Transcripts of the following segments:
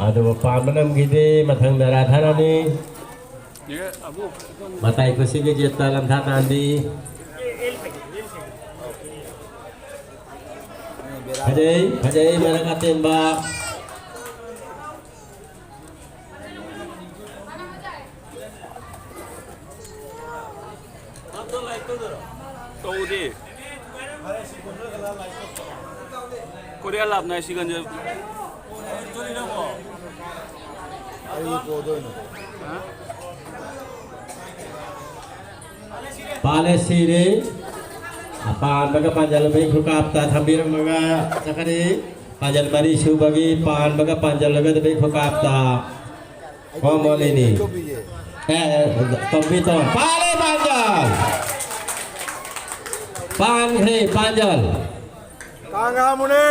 Aduh pamanam gede matang daratharani matai kusige jeta lanthanandi Hajai mana katemba Saudi Korea lab na sigan je Palesire apaan baga panjal bayi khukapta thambir maga cakari panjal bari subagi pan baga panjal baga bayi khukapta komol ini tombiton pale panjal pan kre panjal Kangamune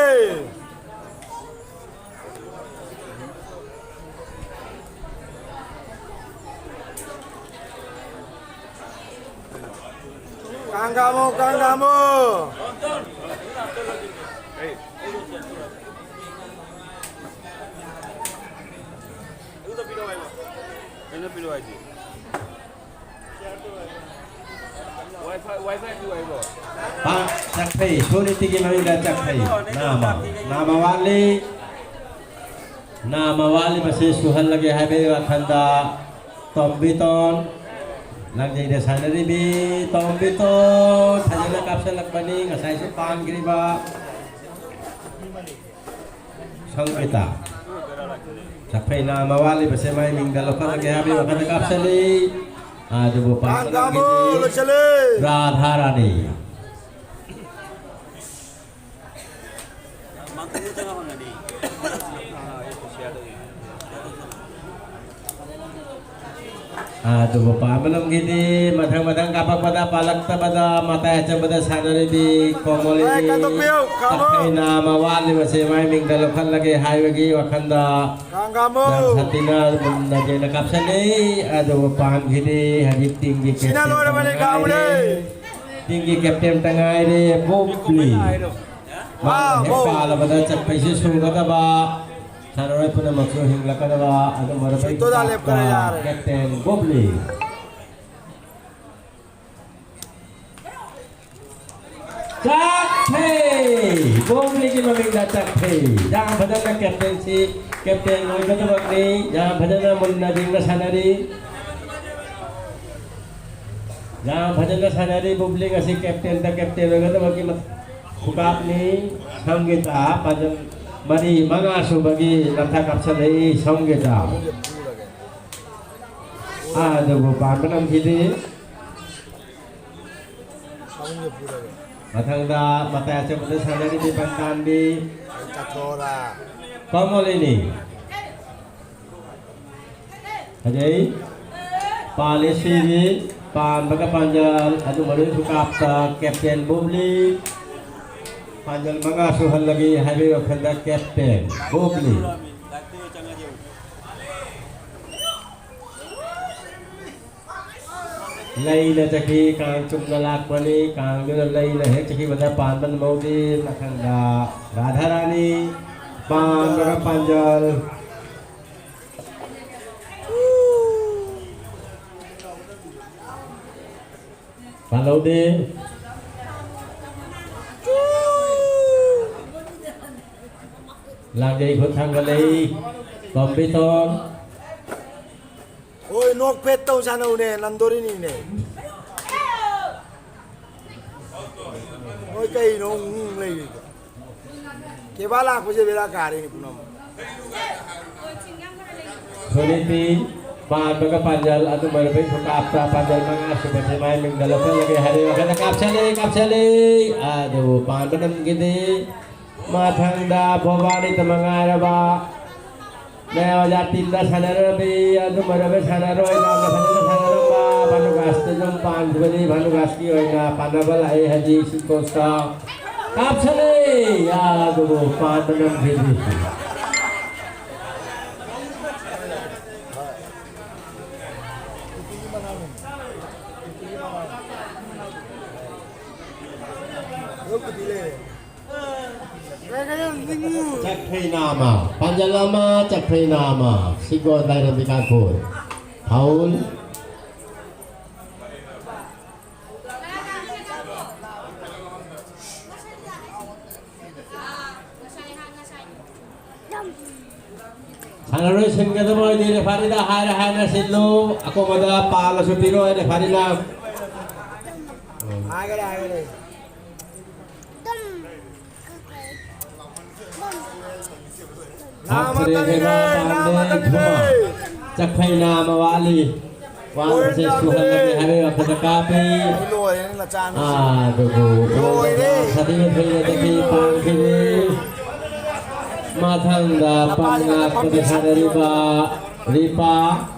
Kanggamu Wifi tu ayo Pak Cakpai sulit tinggi mangga Cakpai nama wali masih suhan lagi habe wakanda tombiton lagi desa dari bi tombiton hanya kapsel lakbani ngasai sepan griba sang kita Cakpai nama wali masih main minggalokan lagi habe wakanda kapseli aduh bapak Radharani aduh bapak belum gini madang-madang kapak pada palak pada mata aja pada sanari di komol ini pakai nama wali masih main minggalokan lagi hai lagi wakanda dan satina benda jena kapsani aduh bapak gini haji tinggi kapten tengah ini Bobli kepala pada capai susu kata pak Sarai pun maksud hingga kada ada merabai Kapten Bobli. Cakpai, Bobli ki meminta Cakpai. Jangan berdana Kapten si Kapten Noi kata bakni, jangan berdana mulna jingga sanari. Jangan berdana sanari Bobli ngasih Kapten tak Kapten Noi kata bakni bukap ni sanggita panjang Mari mangasuh bagi nafta kapsalai songgeta. Aduh bapak menang kini. Matang dah mata aja pada sana di depan di. Komol ini. Hajai. Palesiri pan baga panjal. Aduh mari buka Kapten Bobli. Panjal mangasuhan lagi hari wakanda Kapten Bobli. Laila caki kang cumnalak wani kang jual laila he caki pada pandan maudi nakanda Radharani pan baga panjal. Palaude lagi ikut tanggalai kompiton. Oi nok petau sana une nandori ni ne. Oi kai no lagi. Kebala aku je bela kari ni punam. Soliti pan baga panjal atau berbaik buka apa panjal mangas seperti main menggalakan lagi hari wakanda kapsali. Aduh pan benem gini. Mathanda Bhavani Tamangaraba Neo Jatinda Sanarabi Adu Marabe Sanaroi Nama Sanara Sanaraba Panugas Tejum Pandwani Panugaski Oina Panabala Haji Sikosta Kapsale Aduh Pandanam Gini Cakri nama, panjang lama cakri nama, sigod lain di kangkut. Paul, Sangaroy sing ketemu di referee dah hari na silu, ako mada pala supiro referee na. Agak. Cakri nama pandai cuma, cakri nama wali, wali sesuatu lagi hari apa tekapi. Lôi nên là chan. Aduh, tadi jadi pangkiri. Mathang da pangak kedesan ripa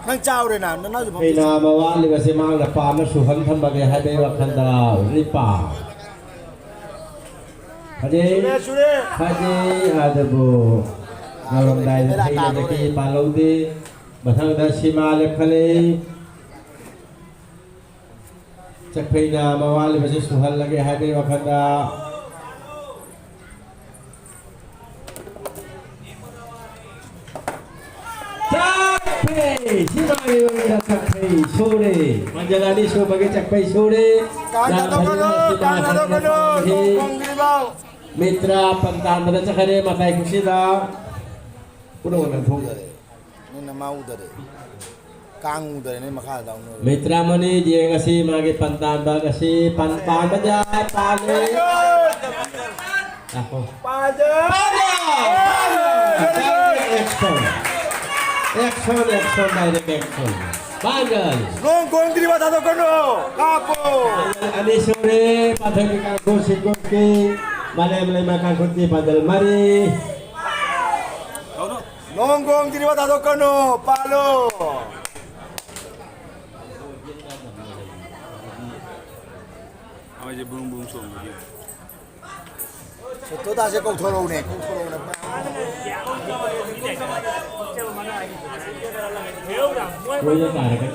Nang chao đây nào, nó nói gì Ina không? mawali kasi mang da pa masuhan tham bagay habi wakanda ripa Haji adabu ngalong dai sai da ki palong di mathang da sima lekhale Chakpina mawali kasi suhan lagi habi wakanda Simali wala cakpay sore menjalani sebagai cakpay sore Kang kado, kong gribaw. mitra pantan pada cakare makai kusida puno nan thong Nên là mau udah deh. Kang udah ini makanya daun. mitra mani dia ngasi magi pantan ba ngasi pantan baja pale ako Pada. action direct action Bangal Kong gribaw tato kono. Kapo. Ani sore padhang kanggo singkoki malay makan kunti padal mari Nonggong gribaw tato kono. Palo. Apa je bung song lagi. Seto ta se kong thoro ne. Kuya kare kan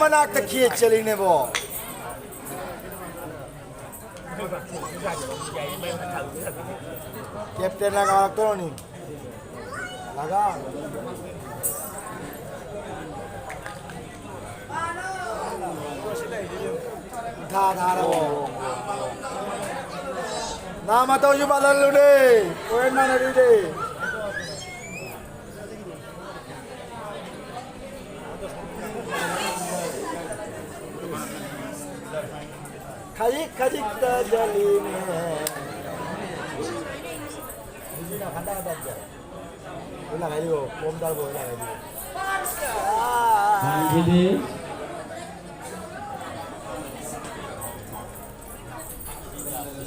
Manak ta khie chali ne bo. Captain lagi waktu ni. Laga. Tha ra bo. Nama tahu je badan lu deh. Koin mana di deh. Kajik terjalin. Ini nak kandang ada je. Ulang aja, bom dal ulang aja. Gini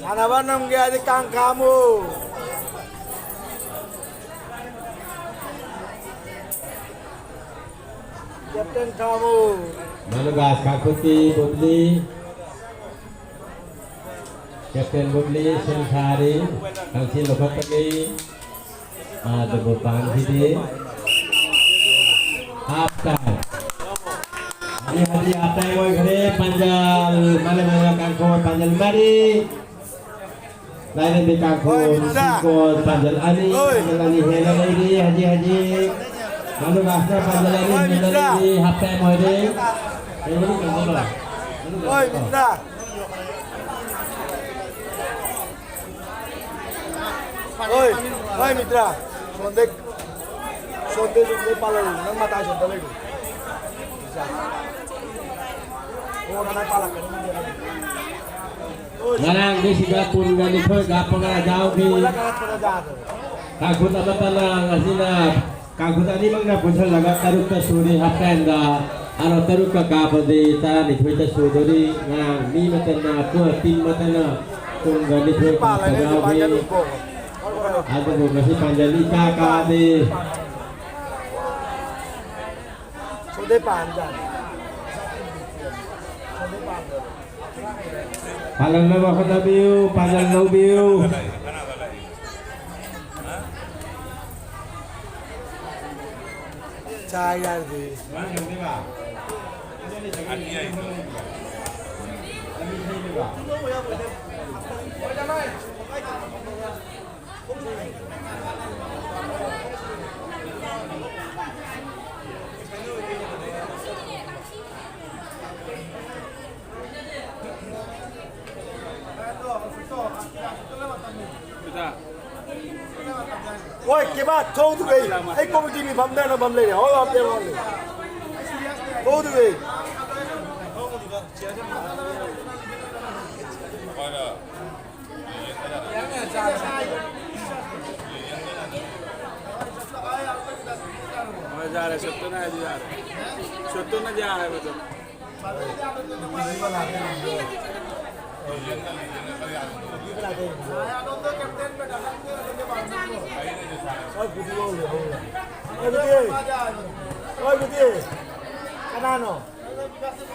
Sana banam gaya di kang kamu. Captain kamu. Malugas kakuti bubli Captain bubli sensari kangsi lokat lagi ada bepan hidi apa hadi apa yang mau kene panjal malam kangko panjal mari lain di kangko siko panjal ani hela lagi haji lalu gasnya panjal ani lagi apa yang mau deh ini kan lah Oi, Mitra. Oi, Mitra. Sonde pala lu, nang mata sonde lagi. Oh, nang pala kan. Ngarang di siga pun gali pun gapang jauh di Wala ka na dado. kagut apa tanang asina kagut ani mang na punsa laga taruk ta suri hapenda ano taruk ka kapadi ta ni thoi ta sudori ngang ni matana ko tin matana kung gali pun Pala ni jauh panjang di lupo. ada bu masih panjali ka di Sonde panjang. Sonde panjang. Palang na makita view, palang no view. Chaya di. Kita. Oi, ke baat thau tu gei. Ai committee ni bam na bam le. Ho aap de wale. Thau tu gei. मैं जा रहे सत्तो ना जा रहे सत्तो ना जा रहे मतलब Oi, betul. Kanano.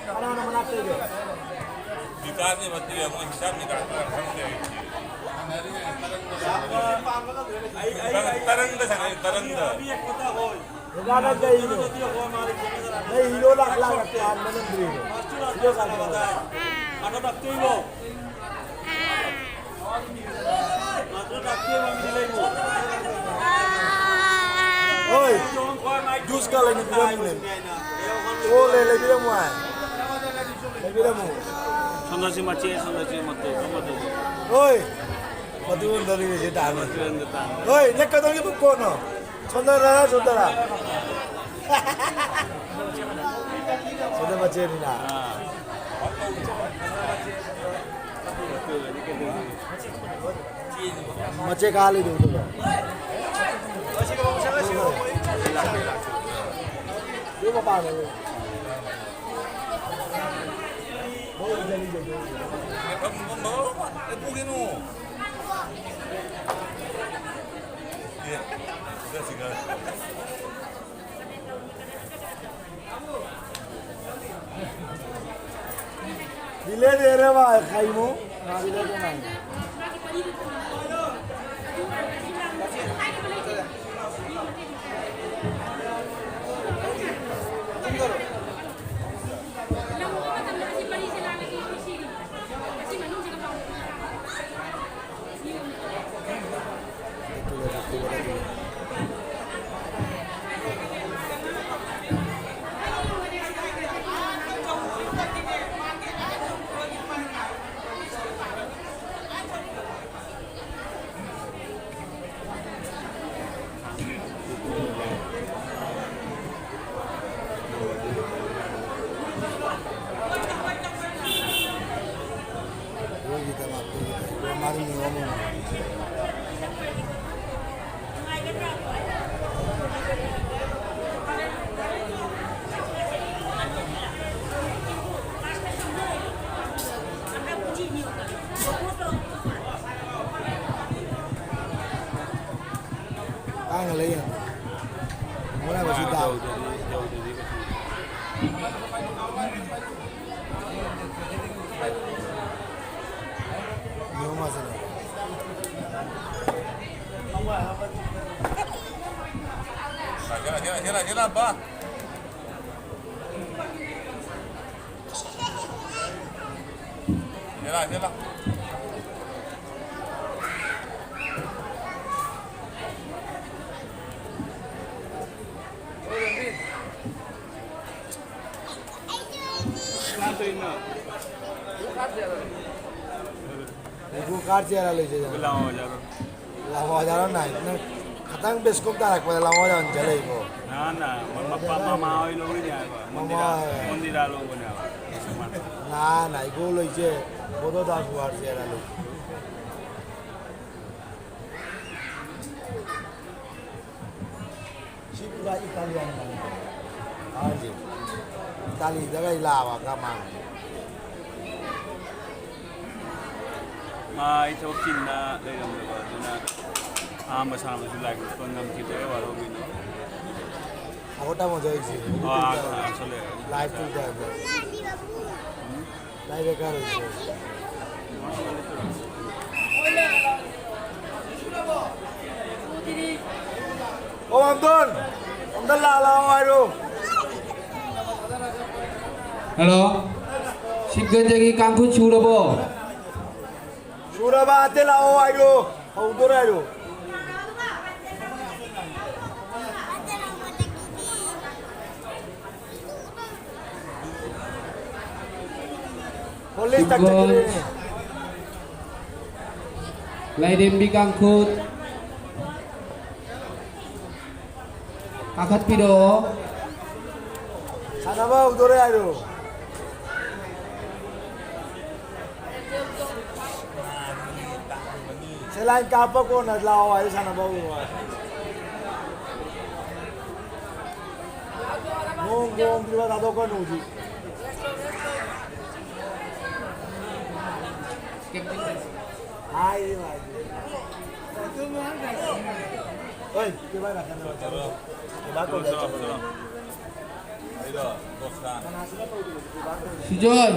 Kanano manate ge. विकास नहीं बनती है अपने हिसाब निकालता है तरंग तरंग Negara ke hero. Nahi hero lak lak kan menentri. Hero kan. ada bakti lo ada bakti yang nilai lo Oi, jus ka le ni bilam ni. Oh le bilam wa. Le bilam. sondasi macam sondasi matu matu Oi. Betul dari ni dah. keren kita Oi, nak kau ni bukan no. Saudara, saudara. Saudara macam ni lah. Macam kali tu. Dia apa ni? Dile de reba khaimo, na dile de nai. Ang lấy à? Muốn làm gì tao? Nhiều mà gì? Jalan, Pak. Jalan. Ibu kartu ada lagi je. Lama jalan naik. Katang beskop dah nak pada lama jalan jalan ibu. mama lo ni ya mondira lo ni Na ibu lo je. Bodoh dah buat je ada lagi. Si pura Italian kan. Aje. Itali jaga ilawa kamang. ito kinna dalam lepas na sama sila ko ngam kita walo bino Aku tak mau jadi sih. asale Live tu dah. Live kan. Om Tân là ngoài rồi. Hello. Sikgenjagi kangku churabo. Sudah batal lah ngoài rồi. Không tôi đây rồi. Polis tak cek ini. Laidembi kangkut. Kakat pido. Sana bau tôi đây rồi. Selain kapal ko na laway sana bau rồi. Ngong di mana ada kan uji. Hai lagi. Oi, gimana kan? Coba kau Terus, terus. Ayo, Costa. Sujoy.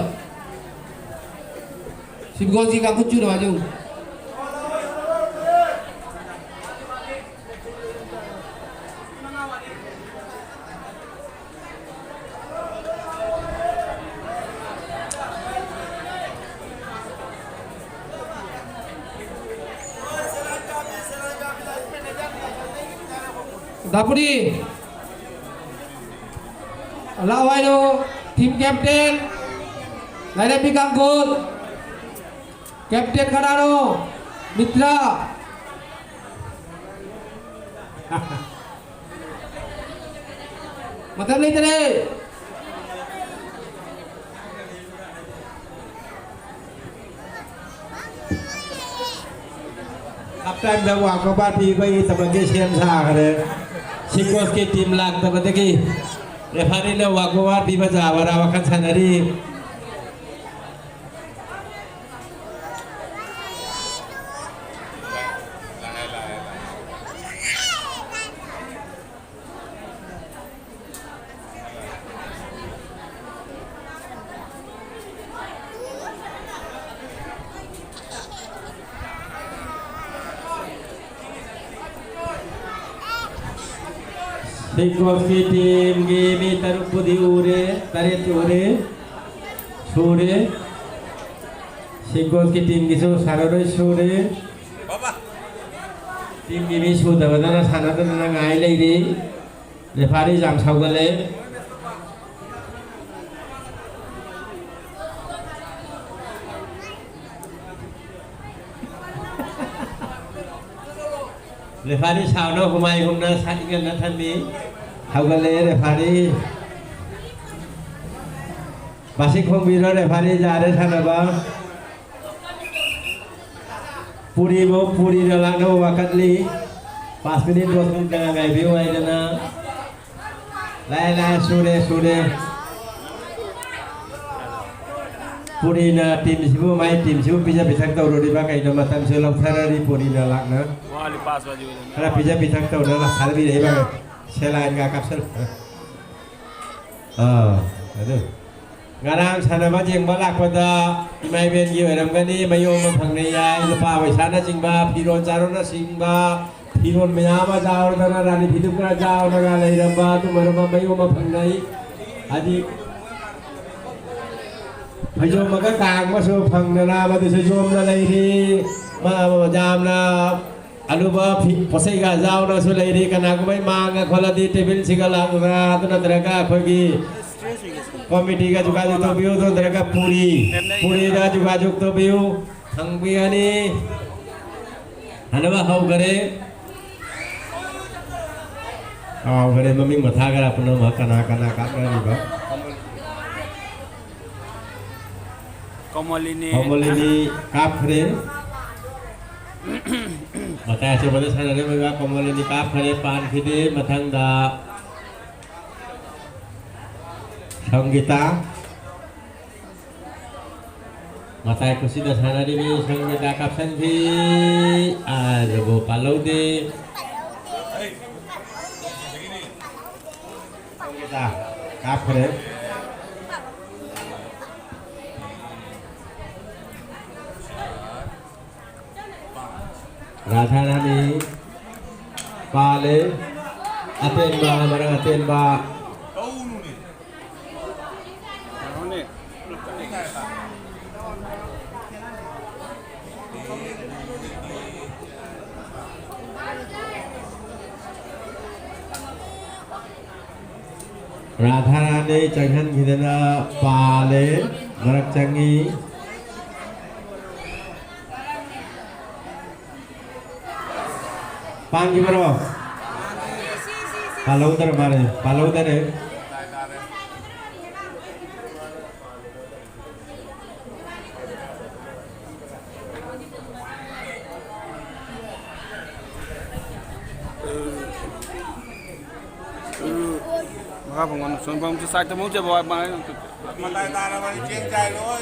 Sikgenjagi kangku churo maju. Dapuri. Lawayo tim captain. Laidembi kangkut. Captain Kanano. Mitra. Matam lagi tadi. Kapten Bawang Kabar PI sebagai siapa ada Sikos ke tim lag terbentuk refari le Wagowar PI baca warawakan sanari Sikos ke tim game taruh pudi ure tarik ure sore Sikos ke tim gisu sarore sore Bapak. tim game sudah benar sana tu nang ngai lagi refari jam saugale refari sauno kumai kumna satingan nathani haugale refari basik khombiro refari jare sanaba puri dalano wakatli 5 minit 2 menit dengan ngai biu ai dana lai sude puri na tim sibu bisa tahu di bagai nama tam sulap sarari puri na lakna Wali pas baju ini. Karena bisa tahu adalah hal ini bang. Selain nggak kapsul. Aduh. Ngarang sana mah yang balak pada imai ben yu eram gani mayo maphangnaya lupa waisana jingba piron carona singba piron menyama jauh dana rani hidup kena jauh dana lagi ramba tu marama mayo maphangnai adi mayo maka kang masuk phangnana madu sejom na lagi ma jam na aluba posai ga jauh na sulai di karena aku manga kalau di table segala na tu nanti pergi komiti ka juga to biu to mereka puri da juga to biu hang biani hanaba hau gare maming matha gara puno makana kana kapra ni ba komolini kapre mata coba sana ne mga komolini kapre pan khide mathang da Sanggita mata ko sida sana di sanggita kapsan di aduh palau di sanggita kapre Radha Rani Pale Aten ba barang aten ba Radha Rani Changhan Hidana Pale Marak Changi Pangi bro Palau dare Maka pengon sun bang ci sak tamu ci boy ba มันตายตาแล้วมันเจียงใจเลย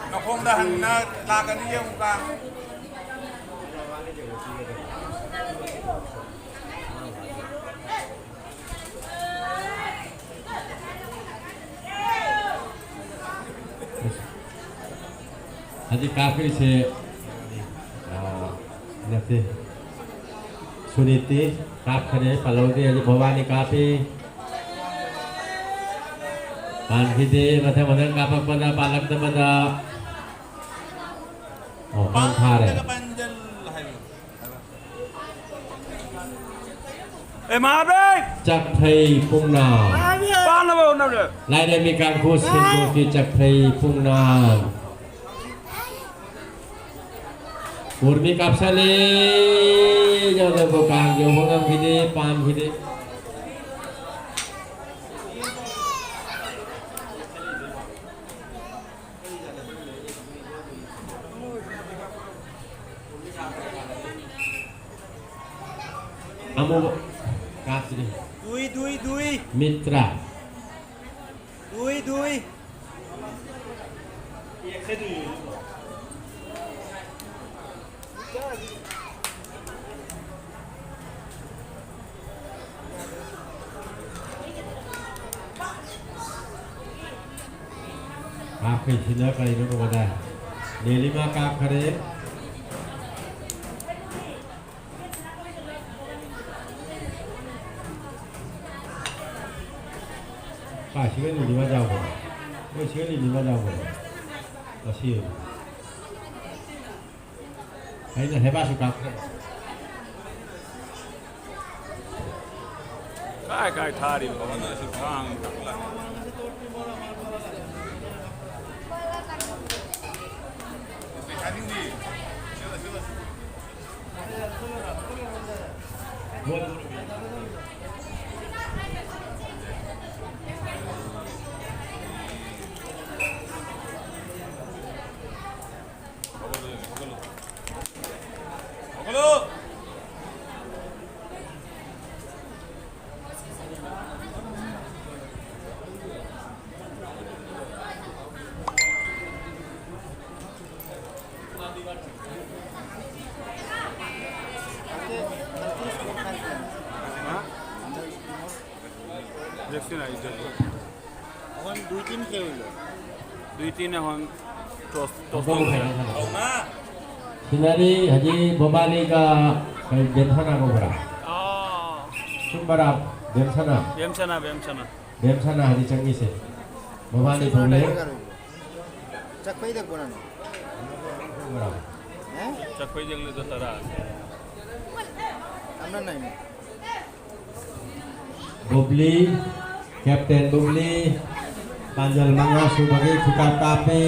เราคงได้หันหน้าลากันที่เยี่ยมกลาง Haji kafir se nanti Suniti kaf khane palau dia Haji Bhavani kafi Pan hide mathe kapak pada palak pada oh pan thare maaf deh Chak Thai Phung Na pan apa udah deh รายได้มีการพูดสิ่งที่จักไทยพุ่งนาUrmi kapsale jauh bokang jauh bokang kini pam kini Amu kasih Dui mitra Kafe sila kayo nung kumada. Nilima kakare. Siapa ni lima jauh pun. Siapa ni lima jauh pun. Masih. Ini hebat suka. Kai thari bawa nasi kang দেখছি না ইজ্জত এখন 2-3 খেয়ে হইলো 2-3 এখন toss Sinari Haji Bhavani ka Bemsana ko bara. Sumbarap Bemsana. Bemsana Haji Changi se. Bhavani thole. চাক পাই দেখবো না হ্যাঁ চাকরি দেখলে তো তারা আমরা নাই Bubli, Kapten Bubli, Panjal Manga sebagai tukar kafe,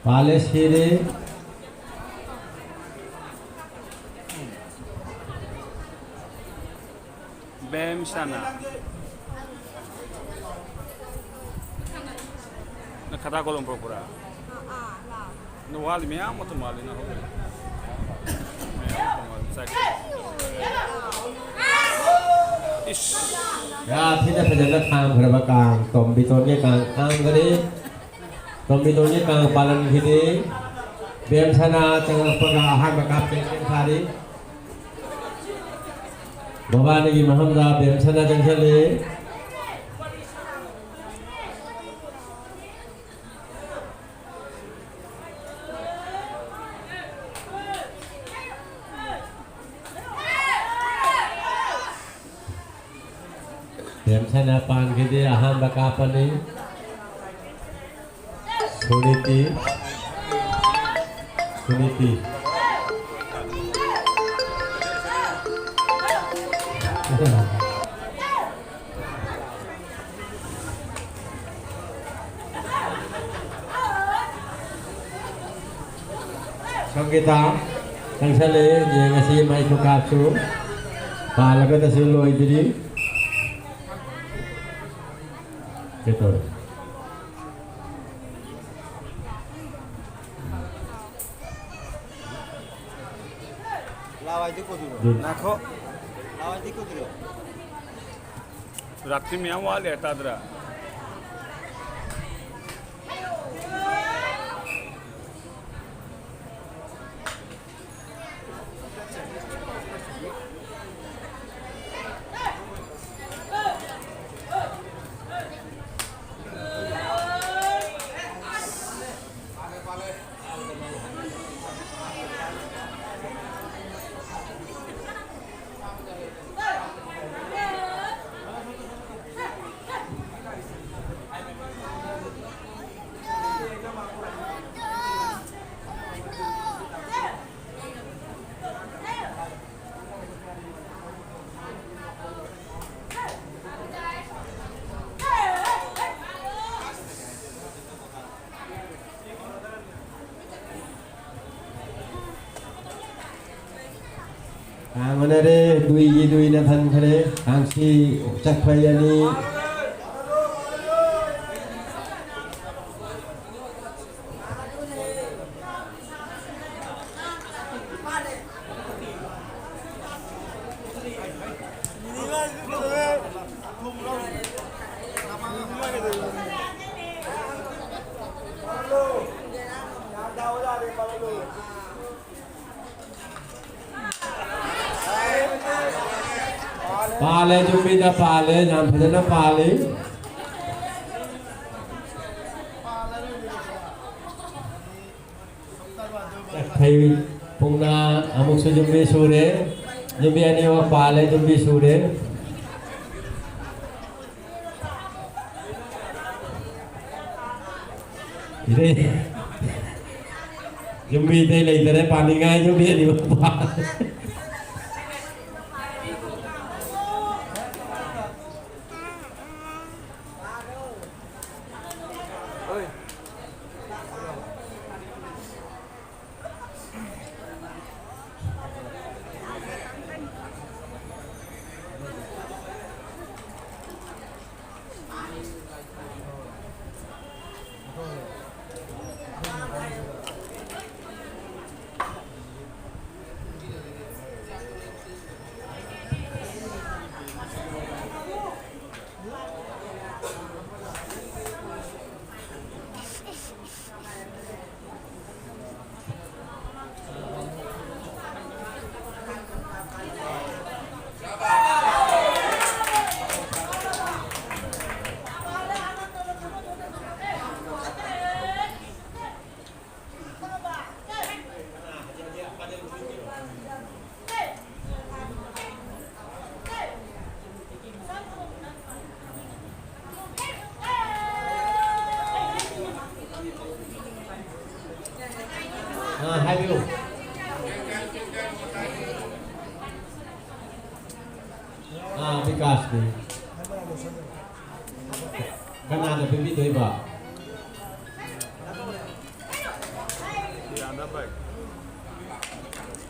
Pale Sire, Bemsana. Na kata kolom procura. No vale mesmo, outro vale na rua. Ya tidak sejalan kang berapa kang, tombitonnya kang kali, tombitonnya kang paling gede, Bemsana jangan pernah aham kapten hari. Bhavani ki Mahamda Bemsana jengkeli. Tim Senapan Gede aham bakapani Suniti Sang kita Sang sale dia ngasih mai tukapsu pala ka tasilo idiri gitu Nakho. रात्री में हम वाले तादरा mana re dui na than khare angsi chakphayani Pale jumbi da pale jam phadana pale thai pungna amuk se jumbi sure jumbi ani wa pale jumbi sure ire jumbi dei lai tare pani ngai jumbi ani wa pale hai view विकास में करना तो फिर भी दो ही बात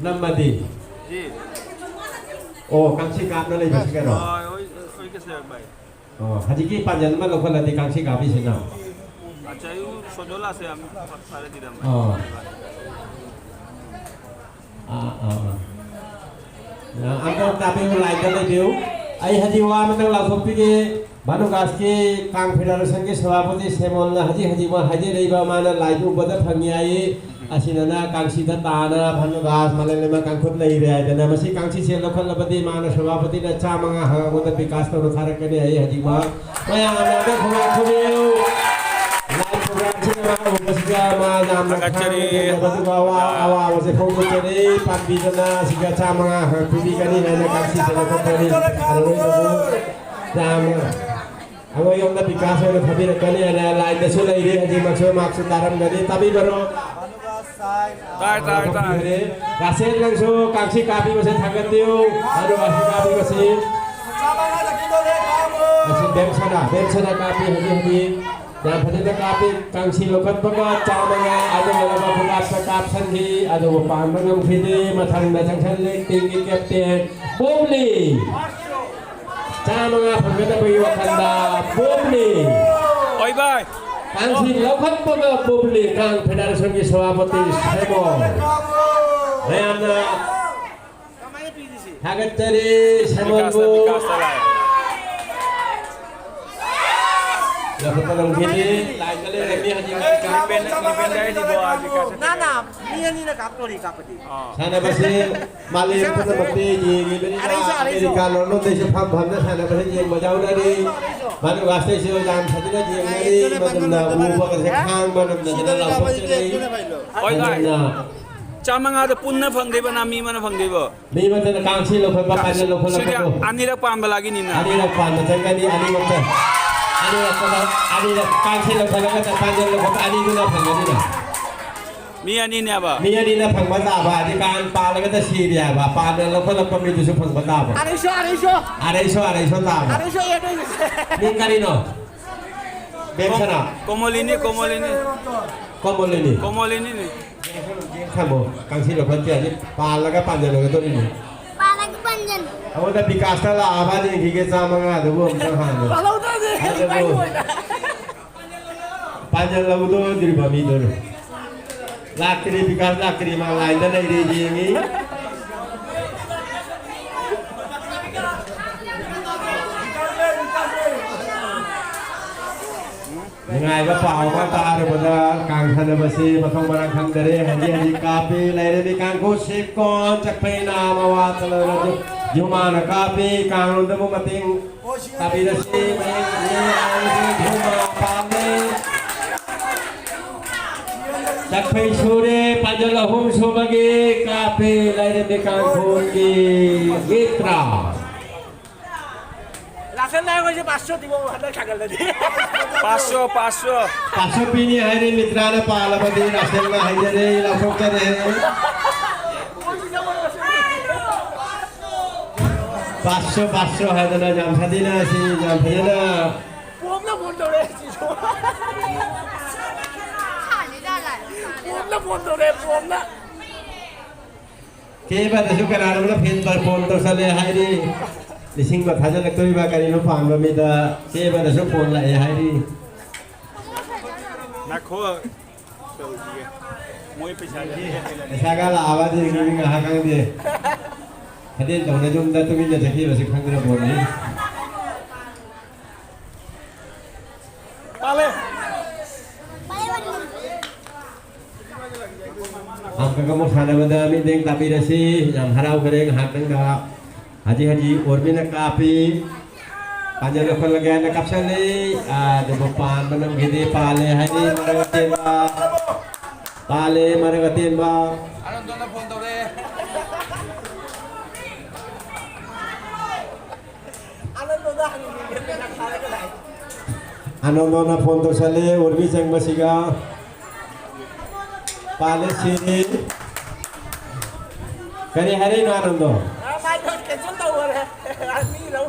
number दी जी ओ कांसी काप ना ले बस करो ओई के से भाई ओ हजी की पंजन में लोग लदी कांसी काप ही से ना अच्छा यू सोजोला से हम सारे दिदम angka tapi mulai dari dia, ayah haji wa mentang langsung pergi Banu Gaski Kang Federation ke Sabapati Semol haji wa haji dari mana laju pada pengiai asinana Kang Sita Tana Banu Gas Malaysia Kang Kut lagi dia dan masih Kang Sisi lokal lebih mana Sabapati dan Camanga Hangat Pikas terus hari ini ayah haji wa, yang ada kuliah Agacari awal masih fokus jadi pambidana siga sama pilih kali hanya kasih selektor dari kalau itu Jam Ang yung napikaso na sabi na kanya na lain na sila ini haji maksud daram gani tapi baru tar Rasen lang so kaksi kapi masih thangat tiu aduh masih kapi masih Bemsana kapi haji yang penting kapi kaksi lokat baga camanga aduh malam bulat sekap sanhi aduh pamangam kini matang datang sanlek tinggi kapten Bumli Camanga pengguna bagi wakanda Bumli Oi bye Kangsing lokat baga Bumli kang Federasi Sawapati Sebo Rayana Hagat dari Semonbu Lokat baga kini lain kali remi haji Depende di bawah aplikasi. Nana, ini nak kapal ni kapal ni. Sana basi Malaysia pun seperti ini Amerika London desa pam-pam na sana basi yang majau dari mana wasta sih jam saja yang dari mana ubah kerja kang mana mana lapor dari Oi bye Camanga ada punna phang deba na mi mana phang deba. ni mana kangsi lokal bapak ada lokal Sudah lokal anira pamba lagi ni na. Ani lakukan macam ni ani macam ani kangsi lokal lokal panjang lokal ani guna panjang ni lah Mi ani ni apa? ni ani na phang mata apa di kan pala kita Syria apa pada lokal lokal ni tu phang mata apa ada isu tak ni kali no Bemsana Komolini ni. kamu kangsi lokal dia ni pala ka panjang lokal tu ni Palag panjan. Aku dah bikas lah apa ni gigi sama ngah tu pun jangan. Kalau dah ni, Panjang lagu tu jadi babi tu. Lakri bikas lakri mang lain dah dari dia ni. Ngai ba pau ka ta re bada kang than basi mathong barang khang dare haji kapi lai re bi kang ko sip kon chak pe na ma wa tala ra juma na kapi kang ron mu mating kapi da si mai ni ai juma pa me chak pe sure pajal hum subagi kapi lai re bi kang ko ki gitra Lasan dah macam pasal di bawah ada kagal tadi. Paso. Pasok pini hari mitra na pala pati rasel na hari jare lapok ka re Pasok hari na jam sadi na si jam sadi na Buam na buam dore siso. Buam na buam dore buam na. ke ba ta suka na na pin par pon to sale hari lising ba thaja na koi ba kari no pam ba mi da ke ba ta su pon la hari Nak ho. Moi pesa je. saga la awa de gi ga ha kang de hade to na jum da tu mi na thaki ba se khang ra pon ni Pale. Angka kamu sana benda mi deng tapi rasi yang harau kereng hateng da haji orbina kapi panjang lokal lagi anak kapsale ada bepan menang gede pale haji maragatin ba pale maragatin ba Anong doon na punto re? ano mo na fondo sale orbi jang masiga pale sini kani hari no anando Mai dah cancel tahu lah. Ani lau.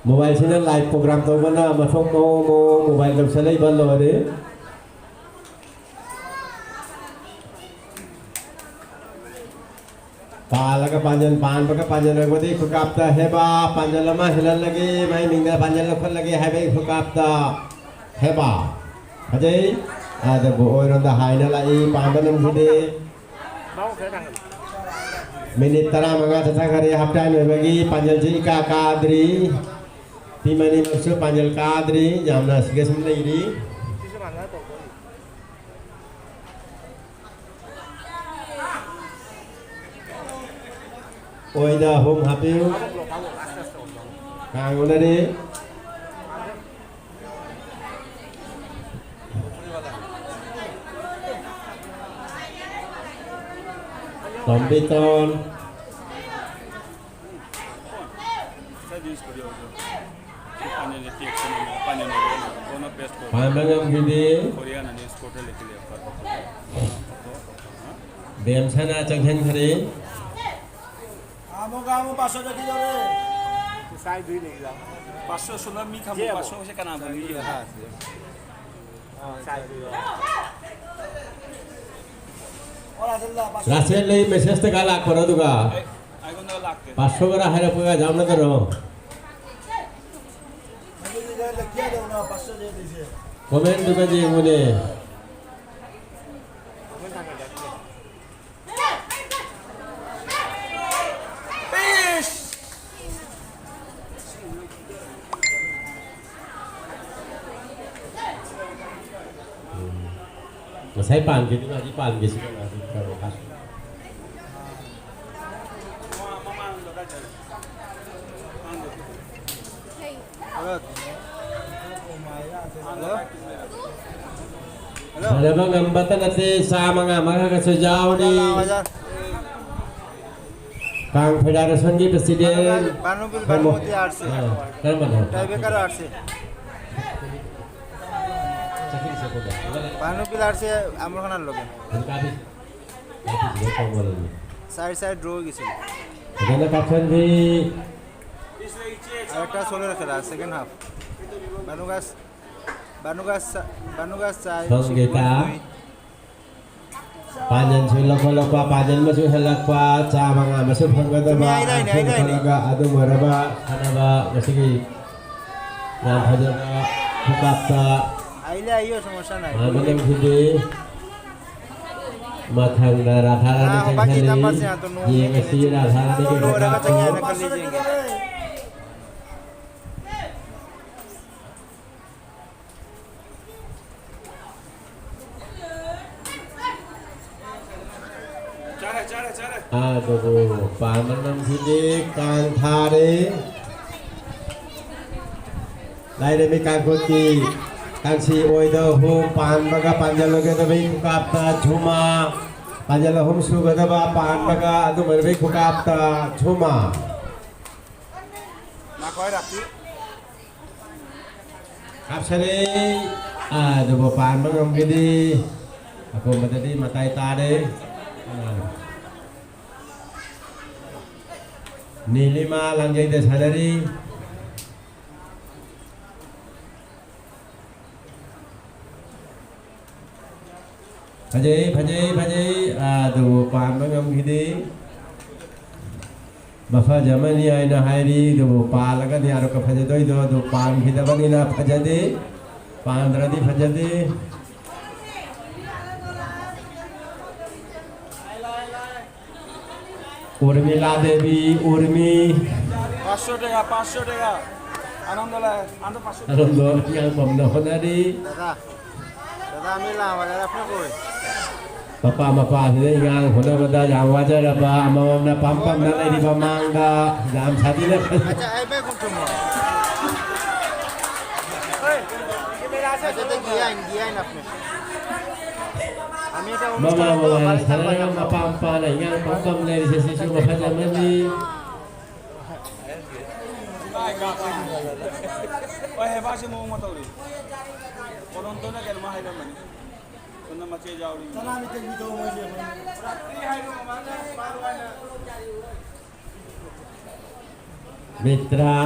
mobile sini live program to mana masuk mo mobile kam sale ban lo de pala ka panjan pan ka panjan lagi fukapta heba panjan lama hilan lagi mai mingga panjan lokal lagi hebe fukapta heba ajai ada bo oiron da haina lai pambanam hide Mau ke tangan. minit tara manga tata kari hapta no bagi panjan ji ka kadri pimani maksud panjal kadri jamna siga semna iri Siso mana tu? oida home hapiu kang una de Tombiton पानीले टेक्छ नि पानीले कोन paste को Pambagam gidi Korean अनि स्कोटले लेखिले Bemsana changhen khari Amo kamu pasok lagi jore. 516 mi खाम 500 से kana भनी Ora dilla pasok. Rasen lei message te galak paro duga आइगोन लाग्थे 500 gara hara puga jam na karo Nanti dia lagi ada una pasok dia di sini. comment duga ji mune Saya pan gitu lagi pan gitu lagi kalau pas. Ada bang gambatan nanti sama nggak kesujaw di Kang Federation di Presiden. Banupil Banmoti Arse. Kan mana? Tiebreaker Arse. Banupil Arse আমার খানার লগে side draw গেছিল এখানে কাপশন দি আরেকটা সোলের খেলা second half বানুগাস চাই Songgita Panjan sulok kolok pa panjan masuk halak pa sama nga masuk hangga ba hangga adu maraba kanaba masigi nam hajaba hukapta আইলে আইও সমস্যা নাই Malam hindi mathang na radhara ni बाकी kanhali number से तो नो ye mesti radhara ni ke नो रखा चाहिए bata कर लीजिएंगे aduh pamanam hindi kang thare lai de mi kang koti kang si oido hum pan baga panjaloge de bi kukapta chuma panjalo hum sugada ba pan baga adu merbe kukapta chuma না কয় রাখি kapsale aduh pan bangam gidi aku matadi matai tade Nilima langjai de sadari Bhajai aduh pan bangam gidi Bafa zaman ni aina hairi do palaga ni aru ka phajadoi do pan khidabani na phajade pan dradi phajade Urmila Devi Urmi 500 টাকা 500 টাকা আনন্দলায় আনন্দ 500 Arondo yang memnohonari দাদা আমি লামালে আপনি কই Papa mapa sini yang hono bada yang wajar apa amam na pampam na lai di pamangga dalam sadi na আচ্ছা আইবে কোন তুমি আচ্ছা তো গিয়াইন আপনি আমি এটা mama sarang mapampa na yang pampam lai di sisi cuma zaman ni ওই হেবাসে মো মতরি পরন্ত না কেন মাহাইলা মানে কোন মাছে যাওরি Sana mi tek video mo siya. Mitra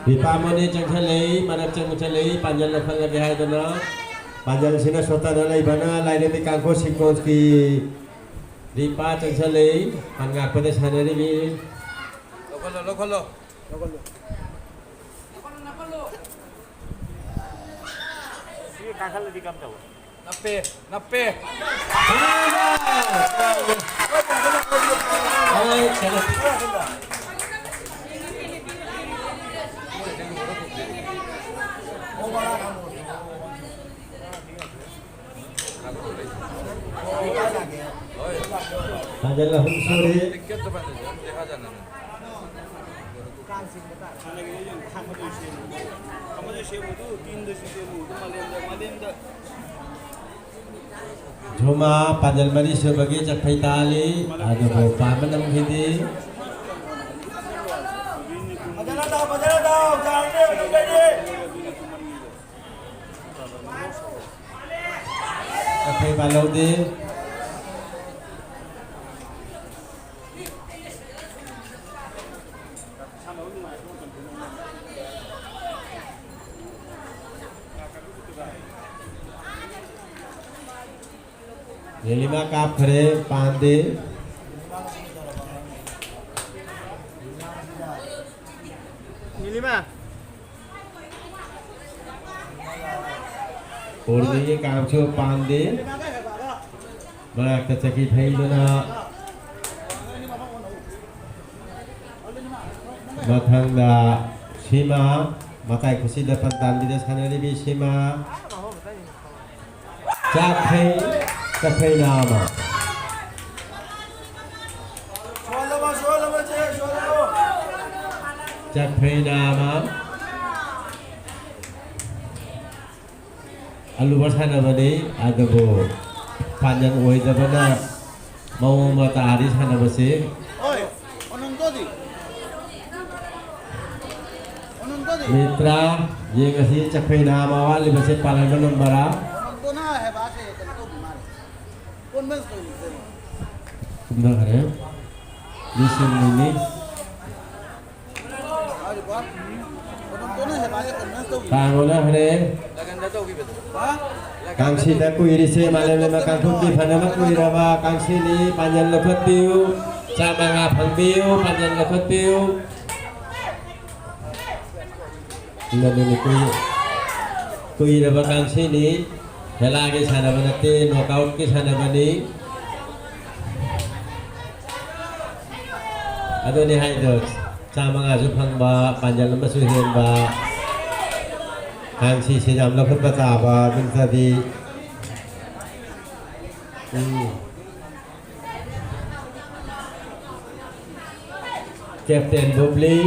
Dipamoni cengkelei, manap cengkelei, panjang level lagi hai dana. panjal sina sota na lai bana lai de kangko singkoski ripa changsale pangak pada sanari bi lokalo Ini kakak lebih kam tahu. nape ay kana panjal lah sore ticket তো পাতে দেখা যায় না আমাদের সে মতো 3 দেশি সে মতো মালেন্দা Juma panjal mari sebagai capai tali ada beberapa menang hidi Padahal tahu, jangan deh. capai balau di lima kap kere pande Ini 5. urni kap chu pande berak tercaki thai dona mathang da sima makai kusi depan tali de sanari bi sima capai nama capai nama alu bersana bani ada bo panjang oi dabana mau matahari sana basi ওই অনন্ত দি mitra ye kasi capai nama wali basi palang nombara অনন্ত না হে বাসে তো বিমার কোন mace কইলি kumda kare disim ini আরে বাপ অনন্ত না হে বাসে কোন মেস তো kangola kare kangsi da ku irise malem ma kangkum di phanama ku irama kangsi ni panjang lekot piu camanga phang piu panjang lekot piu ingat ini ku irama kangsi ni hela ke sana banate knockout ke sana bani ado ni hai do camanga ju phang ba panjang lama su hian ba kangsi sejam lekot bata ba bin tadi Kapten Bubli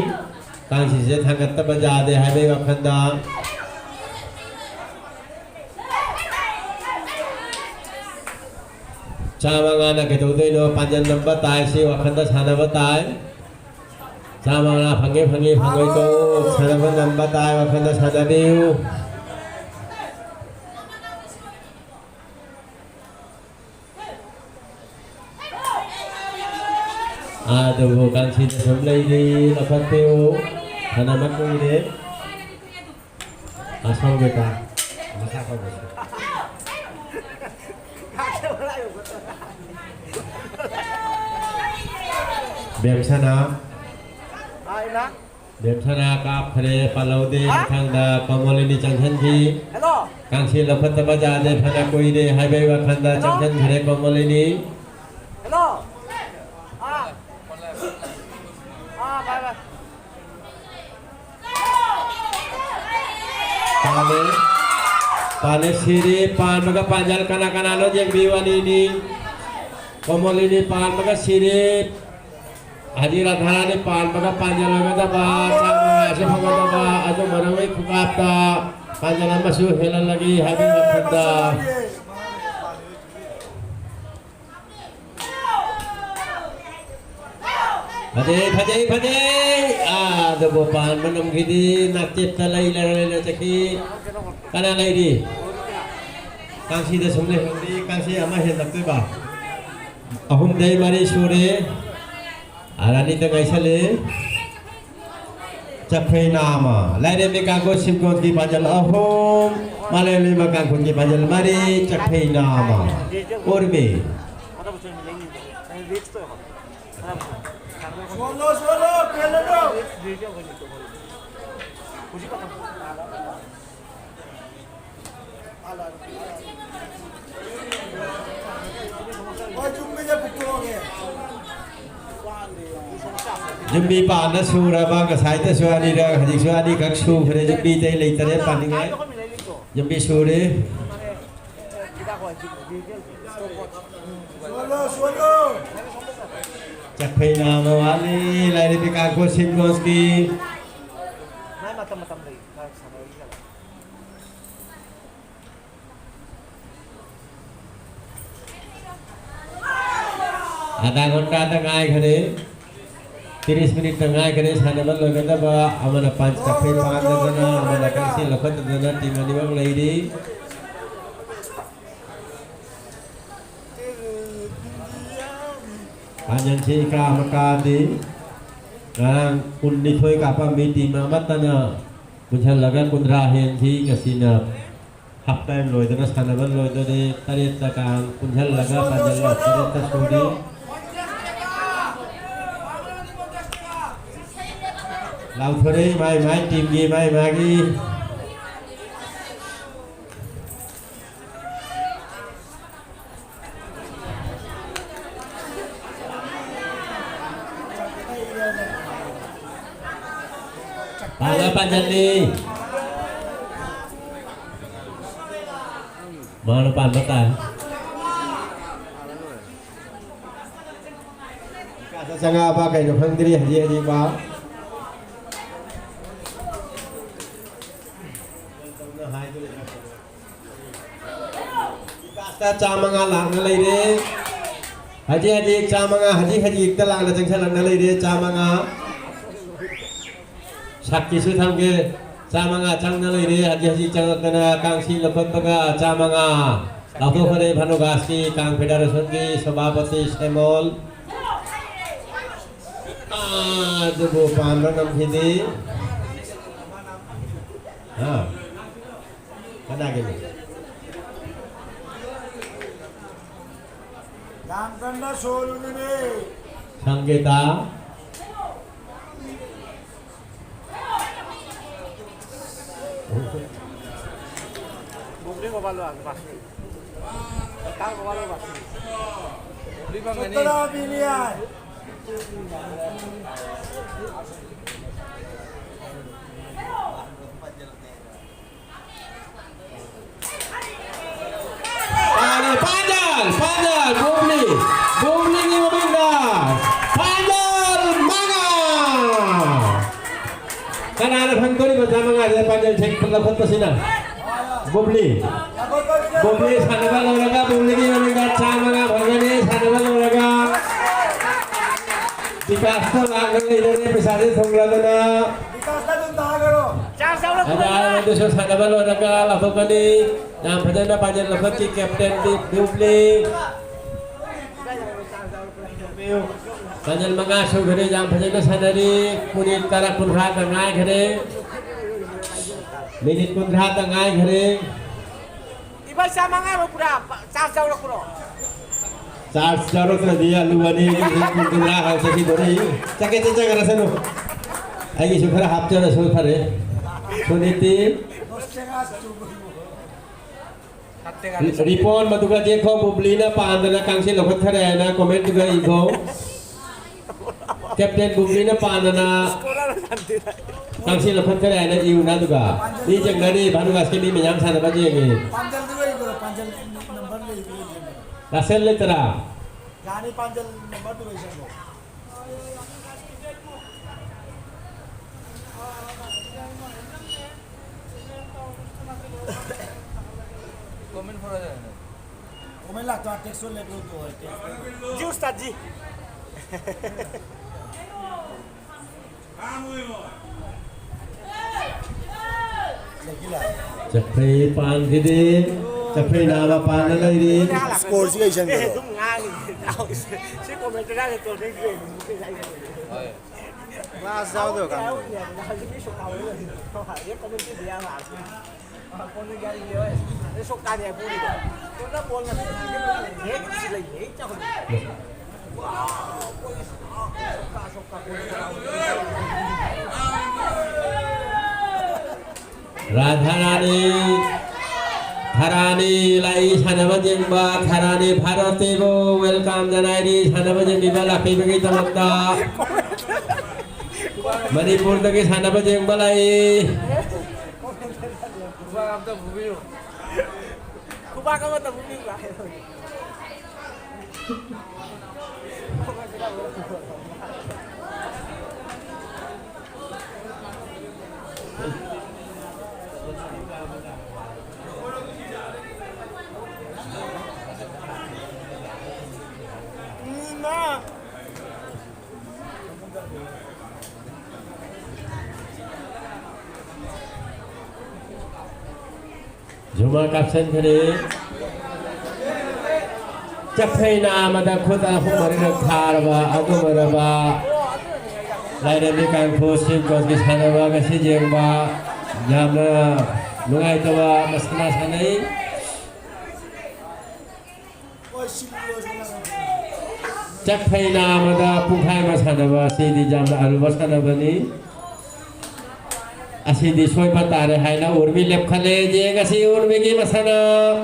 kangsi se thangat ta baja de highway wa khanda chamanga na ke doi no panjan number tai se wa khanda sana batai chamanga phange phangoi ko sana ba number tai wa khanda sana deu ada bukan sini sebelah ini dapat teo tanaman ko ini asal kita masak apa sih Bemsana Aina. Bemsana kap khare palau de khangda komolini changhan ki Hello. kangsi lapat baja de phana koi de highway wa khanda changhan khare komolini Hello. Bye bye. Pale siri pan maga panjal kana lo jeng biwani ini komol ini pan maga siri haji radhana ni pan maga panjal maga ba sama ase maga ba ajo marawai kukapta panjal masu helan lagi habi wakanda Pade ada bopan menum gidi nak cipta lai ceki kana lai di kangsi de sumle handi kangsi ama hendak tu ba ahum dai mari sore arani te gaisale Cakfeinama. Lain Mekangko Sibgonski Panjal Ahom. Malay Mekangko Panjal Mari Cakfeinama. Orbe. Swallow, Pelado. Jumbi Pana Surabang, Saita Suani, Hadisuani, Kaksu, Jumbi, they later Paninga. Jumbi Suri. Swallow. Cakfeinama Wali, Lain Mekangko Sibgonski. Ada ngota tengah kene 30 minit tengah kene sanaman lagada ba amana 5 cafe pangdana amana kasi lakhat dana timani bang lady anyan si ka makadi nang kunni thoi ka pa mi tima matana kunchal laga kundra hen thi ngasina haptan loi dana sanaman loi dane taret takang kunchal laga panjal taret ta sudi Lao thuri mai tìm gì mai gi Bangga panjang ni Mana panbatan Kasa sanga apa kayak nukhang diri haji ba ta chamanga lang na lay de haji chamanga haji ta lang na jangsa lang na lay de chamanga sakki su thamge chamanga chang na lay de haji chang na kang si lapat paga chamanga lato khare bhanugasi kang federation ki sabapati semol dubo pan nam hidi ha kada gini Tanda solo ni. Sanggeta. Bukli ko balo ang pasti. Tao ko balo pasti. Bukli bang ini. Setelah pilihan. Panjal, Bumli ni memindah. Panjal, mana? Karena ada pangkori bersama ada panjal cek perlakuan pesina. Bumli sanabal olaga, Bumli ni memindah sama bangani sanabal olaga. Dikasih langsung ini pesari songladana. Dikasih tentang agaro. Ada itu sanabal olaga lakukan ni. Yang pertama panjal lakukan ki kapten di Bumli. Panjal mengasuh gede jam panjal sadari punit tarak punrat tengah gede minit punrat tengah gede Iba sama ngai pura sasau lo pura. Charge jaro tu dia luani punrat hal segi beri cakap rasa nu lagi sukar hafjar sukar suniti Ripon matuga jeko Bumli na paandana kangsi lokot kare na comment juga iko Captain Bumli na paandana kangsi lokot kare na iu na juga ni jeng dari bhanugas ke ni menyam sana baje ngi Panjal juga itu, panjal nomor itu. lasel letera Gani panjal nomor tu bisa. Komen lah tuan teksul le tu. Jus tadi. Capri pan gede Capri nama pan lagi Skor sih kan Itu ngang. Si komentar ada tu ni. Kelas jauh tuh kan. Tharani lai sanabajeng ba Tharani Bharatego welcome janai sanabajeng dibalaki begitu mata Manipur dagi sanabajeng balai Juma kapsen kene Capai nama dah kota Humari Karwa Agu Maraba Lain demikian posting kos di sana ba kasi jengba jamna lungai tawa masna sanai Capai nama dah punghai masana ba si di jamna alu masana bani Asi di soy patare hai na urmi lep khale je kasi urmi ki masana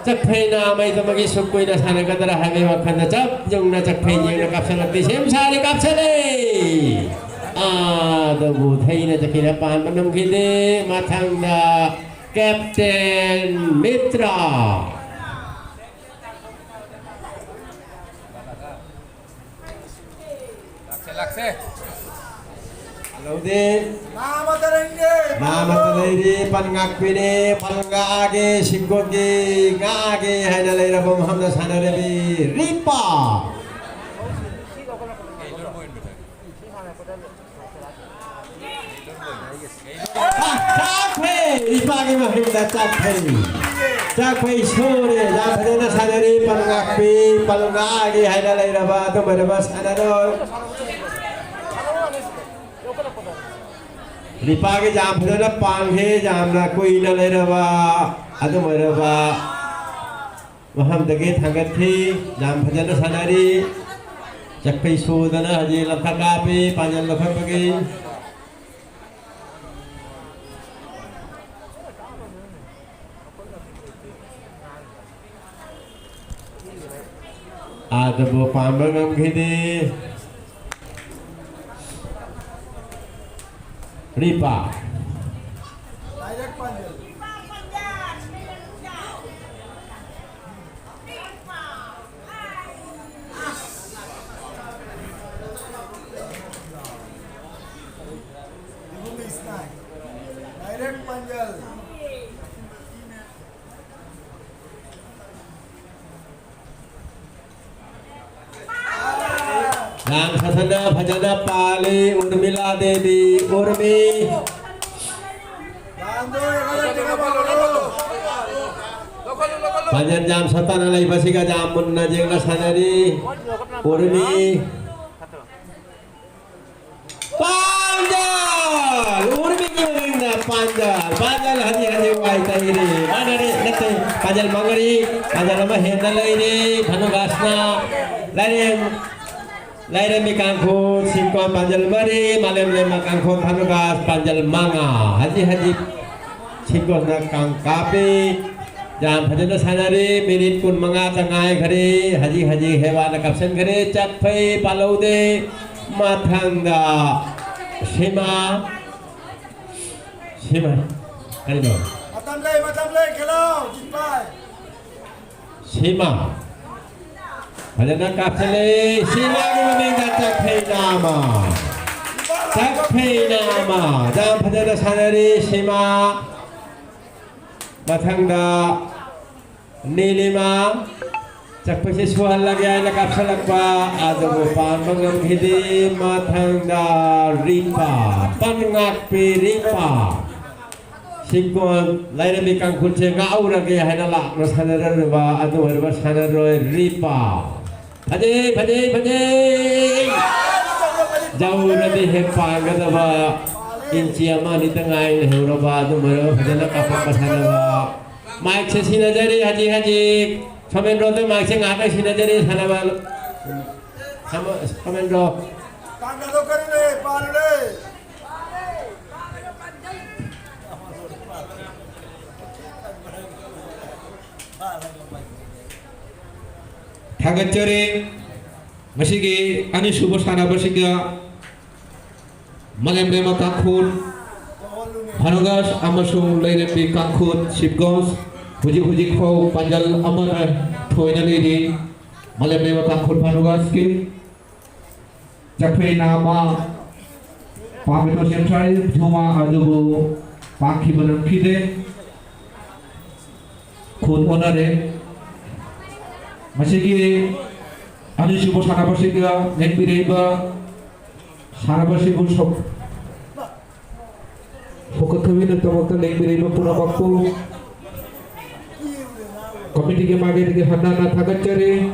Capai nama itu bagi sukui na sana kadara hai wakanda cap jung na capai je na kapsana ti sem sari kapsale Ada budaya cakap pan menung kini matang da Kapten Mitra. Lakse. Halo deh. Nama terengge. Nama terengge pangak pini pangga age singkot ge ngage hai na lera bom hamda sana rebi ripa. Ipagi mahimda capai sore jam pada sanari pangapi palungagi hai dalai raba tu berabas anadol Ipagi jam pada panghe jam na kui dalai raba atu beraba maham dagi thangathi jam pada sanari capai sore dana haji lakakapi panjang lakak bagi Ada buah pambang gini, ripa. Direct panjang. Direct panjang. Yang sasana bhajana pali Urmila Devi Urmi Panjang jam satana lai basika jam munna jengla sanari Urmi Panjal Urmi kiyongna Panjal hati wai tahiri mana ni nete Panjal mangari Panjal nama hendala ini Bhanu gasna lain Lain mikangku singkon panjal mari malam lema kangkon panugas panjal manga haji singkon na kang kapi jam bhajan sanari minit kun manga tangai khare haji hewa na kapsen khare capai palaude mathangda sima kali do Matam lay khelo jitpai sima Bhajana kapsale sima gumamengga capai nama jam bhajana sanari sima mathangda nilima capai sesual lagi anak kapsalakpa adu pan mangam hidi mathangda ripa pangakpi ripa singkon lain mikang kunce ngau lagi hanala nasanara ba adu berba sanaroi ripa Bajai jauh nanti hepa kata ba inci ama di tengah ini huraba tu baru pada kapal pasar ba mic sesina jadi haji Samendro tu mic ngapa sina jadi sana ba sama Samendro Tangga tu kari le, paru le. Thagacare masigi ani subo sana basiga Malemrema Kangkhun Hanugas amasung Leirepi Kangkhun Sipgons Puji Khau Panjal Amana Thoinali di Malemrema Kangkhun Hanugas ki Jakpei nama Pamito Sentrai Juma Adubu Pangki Banam Kide Khun Onare masigi ani subo sana basiga Nenbireba Sarabasi busok Pokoknya teman-teman Nenbireba puna waktu komiti ke mage ke Hanana Thagacare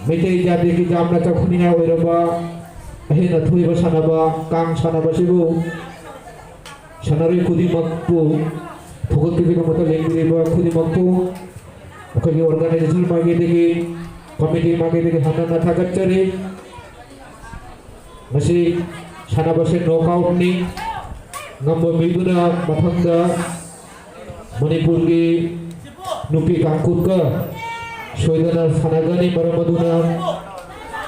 Mete jadi ki jamna chakhunia oiraba ahina thuiba sanaba kang sanaba sibu sanari khudi makpu pokoknya ke mata Nenbireba khudi makpu pokoknya organisasi mage ke komiti mage ke Hanana Thagacare masih sanabase knockout ni ngambo miduna mathangda Manipur ki nupi Kangkhun ka soidana sanagani maramaduna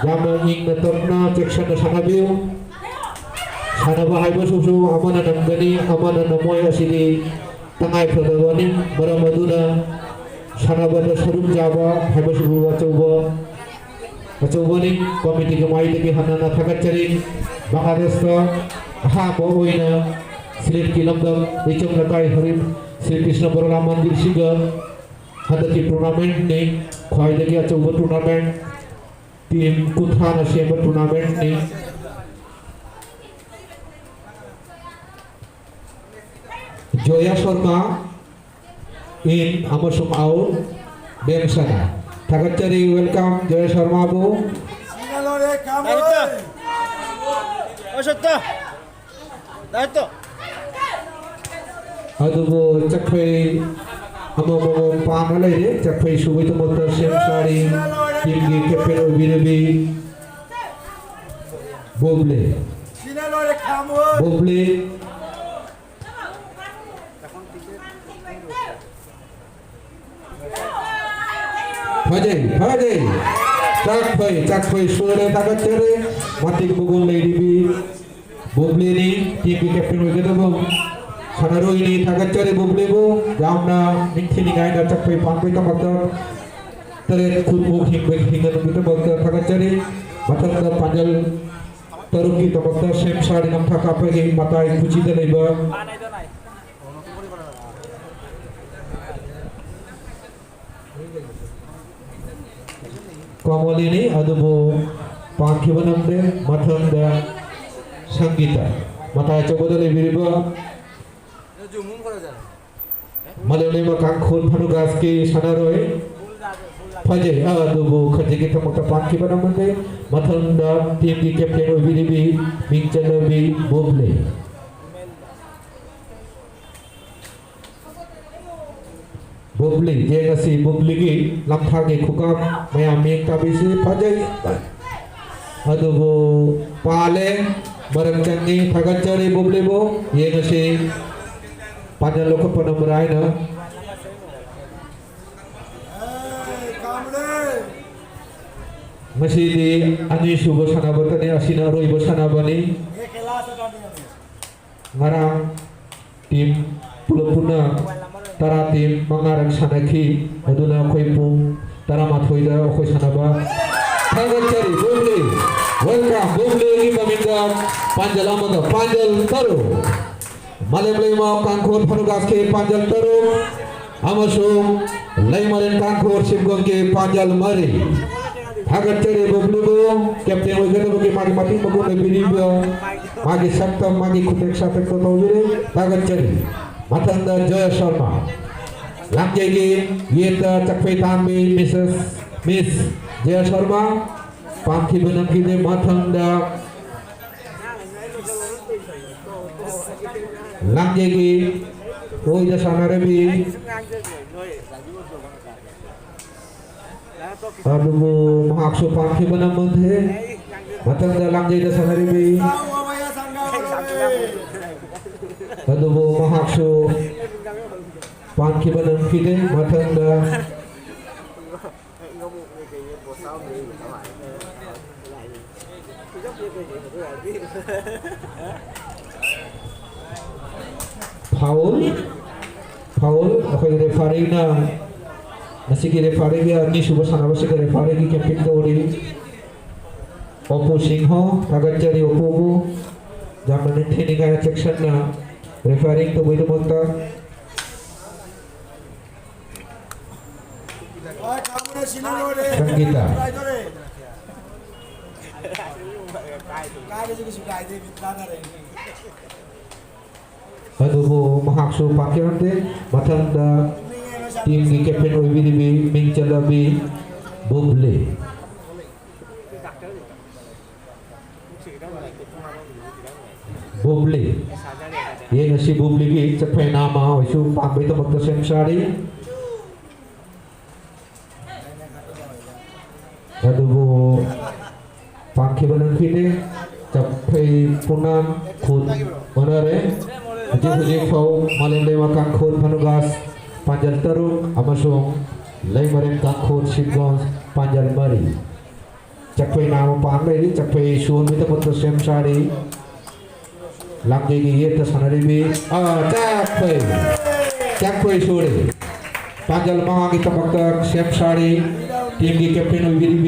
yama ing natopna ceksana sanabiu sanaba haiba susu amana namgani amana namoy asili tangai pradawani maramaduna sanabada sarum jaba haiba susu wacauba ni komiti kemai lagi Hanana Thagacare Bangladesh ka aha boina silit kilamdam icam nakai harim Sri Krishna Borola Mandir Siga hadati tournament ni khoi lagi acauba tournament tim Kuthana Siamba tournament ni Joya Sharma in amasum out Bemsana Thagacare welcome Joya Sharma bu Sina le kamu. Oshota. Dato. Adubo Jakpei Amomo Panale Jakpei Subito Motor Sari Kimgi Kepero Birabi Boble Sina le kamu. Boble Fajai Jakpei Sura Thagacare Mati Bugun Lady B Boble ni Kimgi Kepero Birabi Sanaro ini Thagacare Boblebo jamna ningthini gaina Jakpei Pangpei tamakta teret khutmu hingga kita bakta Thagacare matanda panjal taruki tamakta semsari nam thakape ge matai kuci dalaiba Komoli ini adubo pangkibanamde matanda sanggita matai coba dalai biriba Malemrema Kangkhun Hanugas ki sanaroi Fajai adubo khajigi tamakta pangki banamde mathanda tim ki captain OBDB Mingchalabi Boble Boble je nasi Boble ki lamthagi khukam mayami kabisi Fajai adubo pale barangchangi Thagacare Boble bo ye nasi Panjang lokal penomor na masih di ani subo sanabata ni asina roi bosanabani ngarang tim pulapuna tara tim mangarang sanaki aduna koipu tara mathoida koi sanaba Thagacare Boble welcome Boble ni pamingam panjal amada panjal taru Malemrema Kangkhun Hanugas ke panjal taru amasung Leimarin Kangkhun Sipgons ke panjal mari Thagacare Boble captain wajana bagi mati bagun lebih magi sakta magi kutek satek to tawire Thagacare matanda Joya Sharma langjagi yeta Jakpei Tambi Miss Joya Sharma pangki benang kide matang da lang jegi oi da sanare bi aduh mahaksu pangki benang manthe matang da lang jegi da sanare bi aduh mahaksu pangki benang kide matang da Foul ako'y referee na sige referee niya ni Subha Sanaba sige referee ni Captain Gauri Opo Singho Tagajari Opo mo zaman ini kaya section na referee to boy monta Sanggita aduh mahaksu pakai nanti macam da tim di Captain OBDB Mingcalabi Buble ये नसी बुबली की चप्पे नामा वैसे पांबे तो बक्ता सेमसारी aduh pakai benang kini capai punang khut onare Haji Fau Malende makan khut panugas panjal terung amasung lai marem khut Sibgons panjal mari capai nama pangai capai suun itu betul semsari langge ye tasanari bi capai sore panjal maha kita bakar semsari tim di Captain OBDB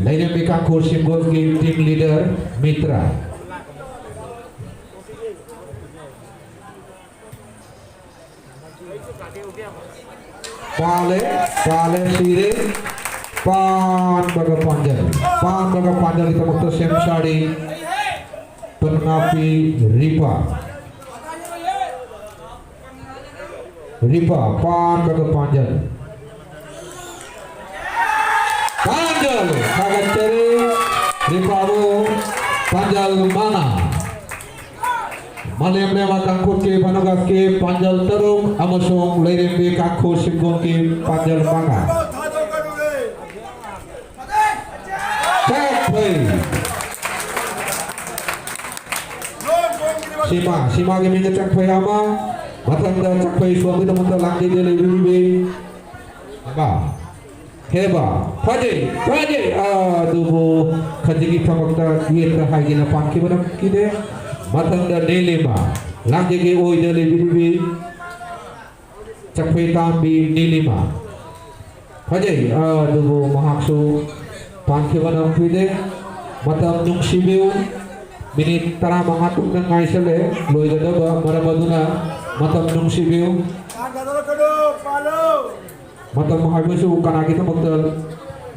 lainnya mereka kursi Sibgons tim leader Mitra Pale sire pan baga panjang kita waktu semsari penapi ripa pan baga panjang kaget ceri ripa bu panjang mana Malem lewat kangkut ke panugas ke panjal terung amasung lairembe kakho Sibgons ke panjal manga Sima ke minta cakpai ama matang da cakpai suami teman langge jele bibi heba faje aduh khajigi thamakta dieta haigina panki banam kide matang da nelima langge ge oi jele bibi cakpai tambi nelima faje aduh mahaksu panki banam kide matang nung sibiu minit tara mangatuk ng ngaisale loy da ba maramaduna matam nung sibiu matam mahabisu kana kita magdal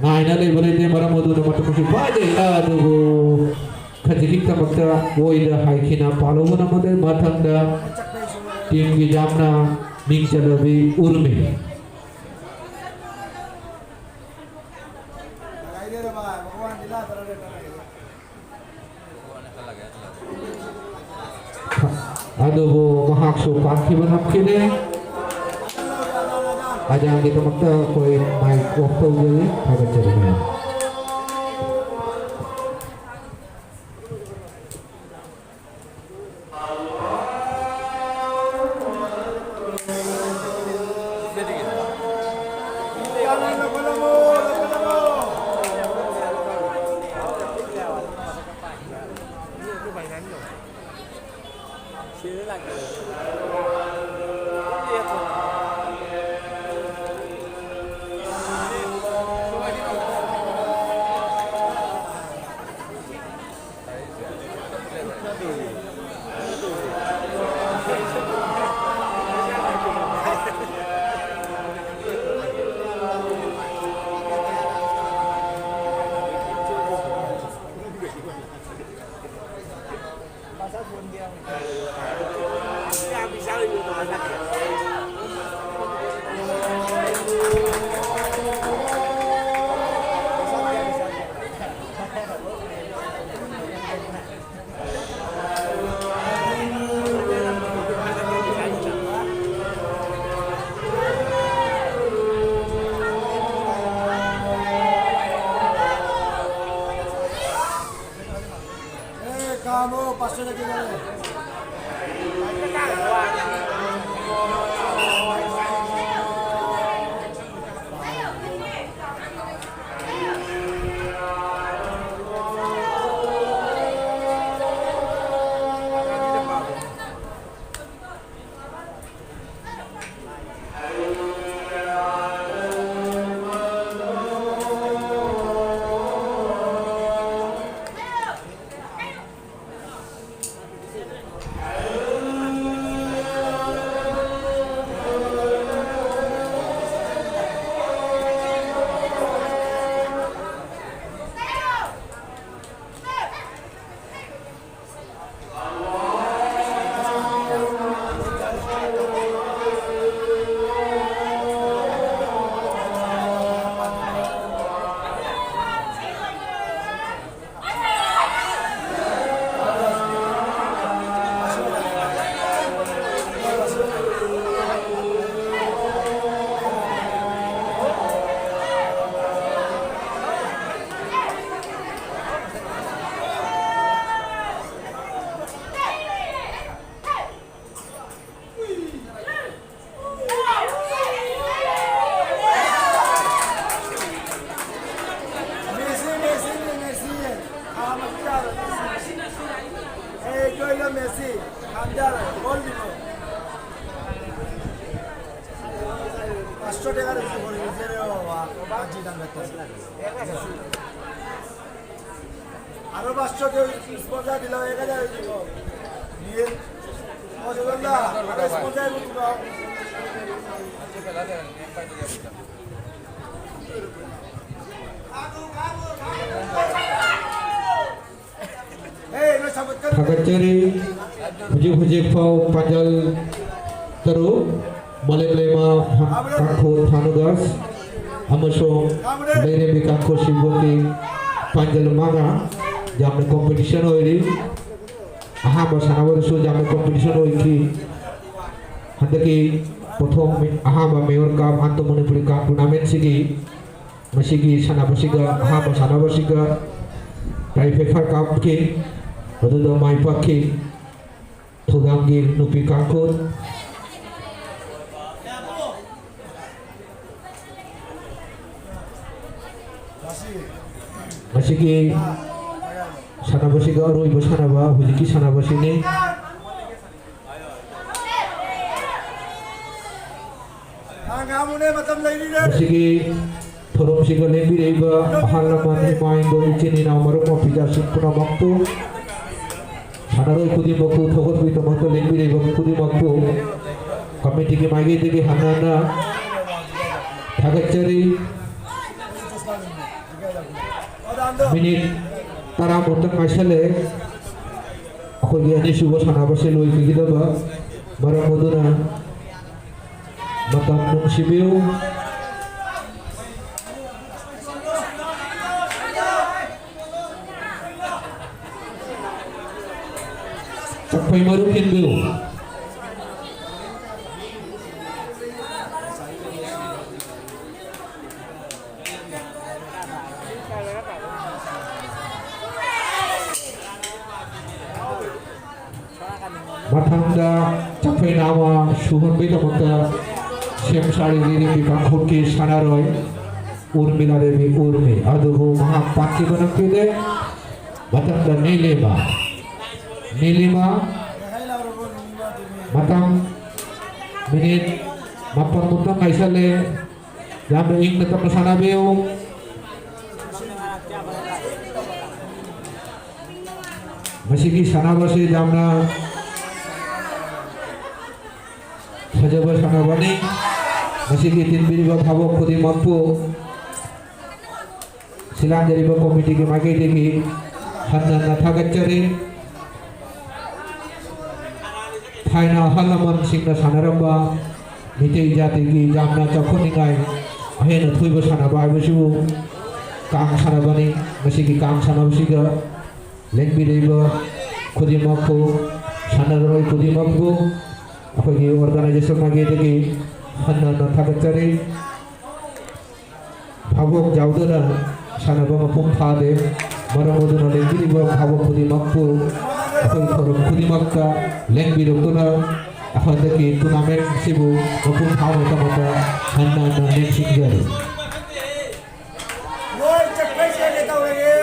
ngaina le bolete maramaduna matam si baje aduh khajik ta magda oi da haikina palomuna made matam da tim ki jamna Mingcalabi urme aduh mahaksu panki banam kini ajang kita makta koi naik waktu jadi agak cerita 500 টাকার উপরে ফেরেও পাঁচি দাম করতেছে আরো 500 কেউ sponsor দিল 1000 দিব নিয়ে অজগন্দা sponsor দিব এই নো সাবত কর Thagacari huji pau panjal teru Malay-Malema Kakho Thanugas amasong Lairemi Kakho Siboti panjal manga jamne competition hoiri ahama sanabarsu jamne competition hoiki handaki prothom ahama mayor cup antamonipuri cup tournament sigi masigi sanabasiga ahama sanabasiga Taifefa cup ki Aduh mai pakai Tudangi nupi kakut masih ki sana basi ga roi bosana ba hujiki sana basi ni ngamunnya macam lain deh masih ki thorom siga lebi reiba halaman main do chini na maru mo pija simpuna waktu Sanaroi kudi maku thokot bito maku lebi reiba kudi maku komiti ki magi tegi hanana Thagacari minit tara motong asale aku giani subo sanabase loi kigida ba mara moduna matam nung sibiu Capai marukin biu Matanda capai nama suhun beda mata sem sari diri di kampung ki sanaroi urmila devi urmi aduh maha paki banam kide Matanda Nilima matang minit mapan mutang kaisale jam ing tetap sana beo masih ki sana basi jamna sajaba sana bani masih ki tin biri ba bhabok kudi mampu silang dari ba komiti ki mage degi hanna na Thagacari Final halaman singna sanaramba mitei jati ki jamna chakhoningai ahena thuibo sanaba abisu kang sanabani masih ki kang sanabsiga lengbi reiba khudi makko sanaroi khudi makko akhoi organization mage degi hanna na Thagacari bhabok jaudana sanaba mapum phade maramoduna lengbi reiba bhabok khudi makko akhoi thorom khudi makka lengbi rokona akhadaki tournament sibu mapum phau mata hanna na next year woi cepat saya kita lagi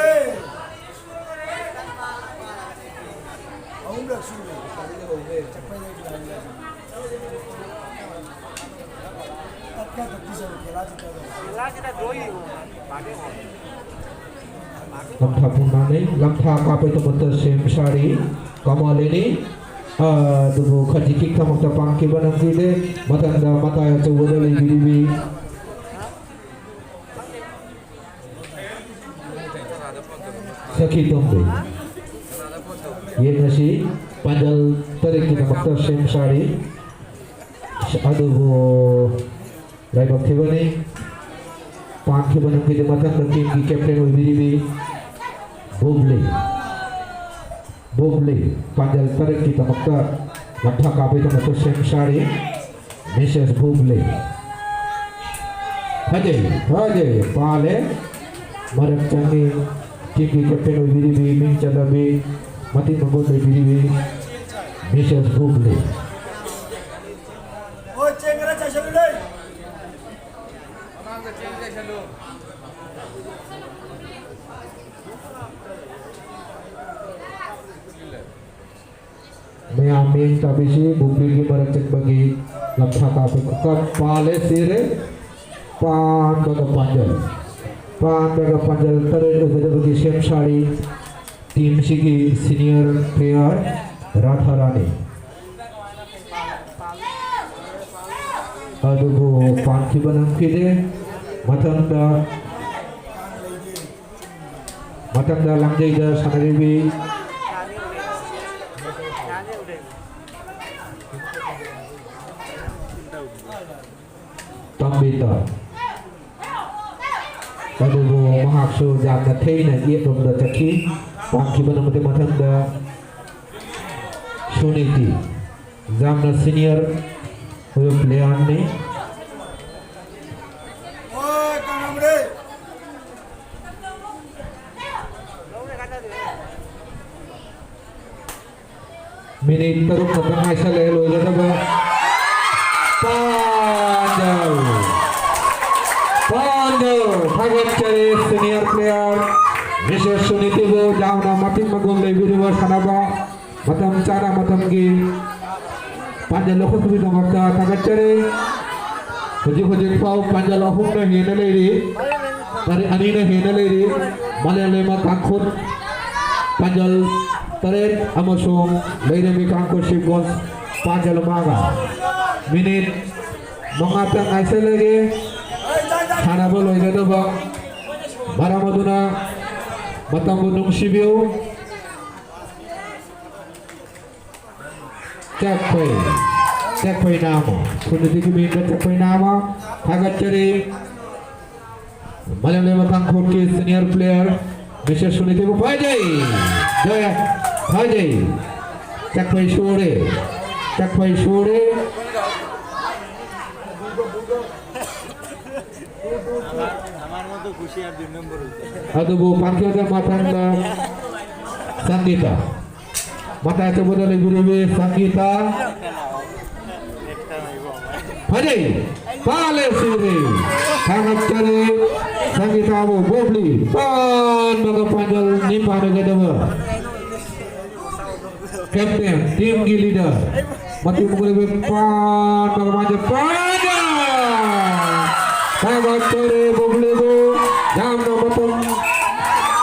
Om dah suruh cepat kita lagi apa bisa kita doi Lamtha punane lamtha kapai temat sem sari kamalini dubu khajiki kamata pangki banam kide matanda mata ya coba libi sakit tombe ye nasi panjal tarik kita makta sem sari aduh rai bakti bani pangki banam kide matanda tim ki captain libi Boble panjal tarik kita makta lamtha kapai temat sem sari Mrs. Boble Hajay pale marak changi tiki captain biribi min chalabi mati mangol biribi Mrs. Boble woi cengera cah sebelai Amang kecil deh selalu Mayaming tabisi bumbil ki marak bagi lamtha kapai kap pale sire Pan Baga Panjal Tarik bagi Syam Sari tim Sigi senior player Radharani. Aduh pan kibanam kide matanda langjai da sanaribi Tambita. Aduh mahaksu jamna theina ye domda chaki pan kibanam mate matanda Suniti jamna senior player ne Oi, kanam re. minit teruk ketengah sale lo jada ba Panjal Thagat Chari senior player Mrs. Suniti bo jauna matin magung lebi riwa sanaba matam cara matam gi Panjal lokho kubi domakta Thagat Chari Kuji pau Panjal ahum na hena leiri tari anina hena leiri Malayalema kangkhut Panjal tarik amasung leiremi kangkhut Shibgons Panjal maga minit mengatang aise lagi Hana bolo ida ba Maramaduna matam gunung Sibiu Cekpai nama Suniti Kubinda cekpai nama Thagat Chari Malayalema kangkhut ki senior player Mrs. Suniti bu Bajai Jaya Bajai Cekpai Sore Aduh panggilkan matanda Sanggita mata coba dari guru Sanggita Bajai Pale Siri Thagat Chari Sanggita bu Bobli Pan Baga Panjal Nimpa Negara Kapten tim gi leader mati mukul Pan Baga Panjal Thagat Chari Bobli bu jamna matam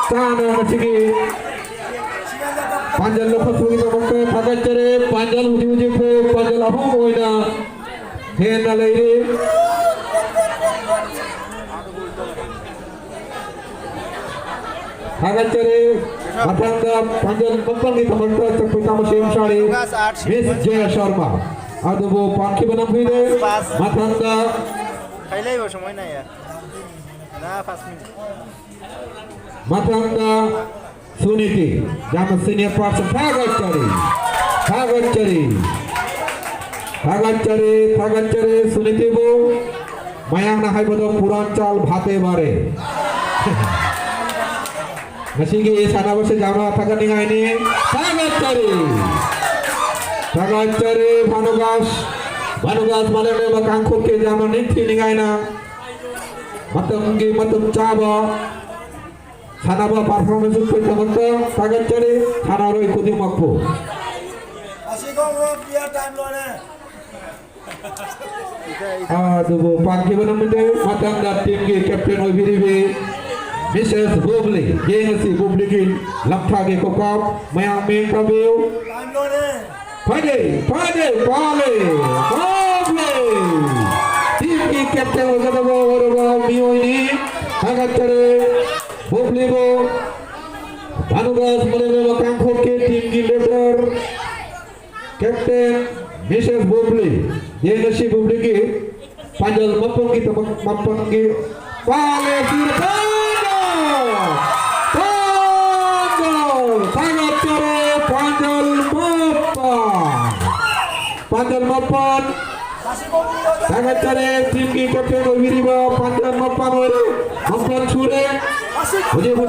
sana masigi Panjal lokho sugi domakta Thagat Chari Panjal uji ko Panjal ahum hoina hena leiri Thagat Chari matanda Panjal mampang di domakta Chakpitama Syam Sari Miss Jaya Sharma aduh panki banam hide matanda খাইলেই সময় নাই আর না 5 minute matanda Suniti jama senior person Thagat Chari Suniti bu mayang na haibodo Puranchal bhate bare masigi sana bose jamna Thagat ningai ni Thagat Chari Bhanugas Malayalema kangkhut ke jamna ninthi ningai na matam chaba Sanaba performance ko tamanta Thagat Chari Thanaroi kudi makpo Asigong ro dia time lo ne. aduh panki banamde matanda tim ke captain obiribe Mrs. Bobli yensi Bobli ki lakha ke kokap mayang main kabeu Time lo ne. Pade Bobli tim ki captain ogada bo mioni Thagat Chari Bobli bo Bhanugas Malayalema kangkhut ke tim ki leader captain Mrs. Bobli yensi Bobli ki Panjal mampang ki Pale Thagat Chari Panjal mapan Thagat Chari tim ki captain obiriba Panjal mapan ore mapan sure Puji bo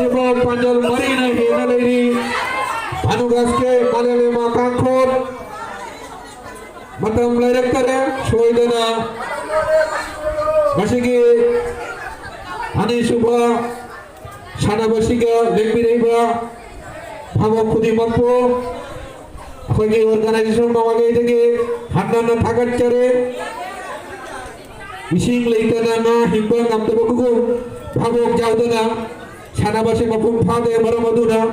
Panjal mari na hena leiri Bhanugas ke Malayalema kangkhut matam lerek kare soidena masigi ani subha sana basiga lekbi reiba bhamo khudi makpo akhoi ke organization mawage theke hanna Thagat Chari Ising leitana na himbang am tabakugo bhabok jaudana sanabase mapum phade maramaduna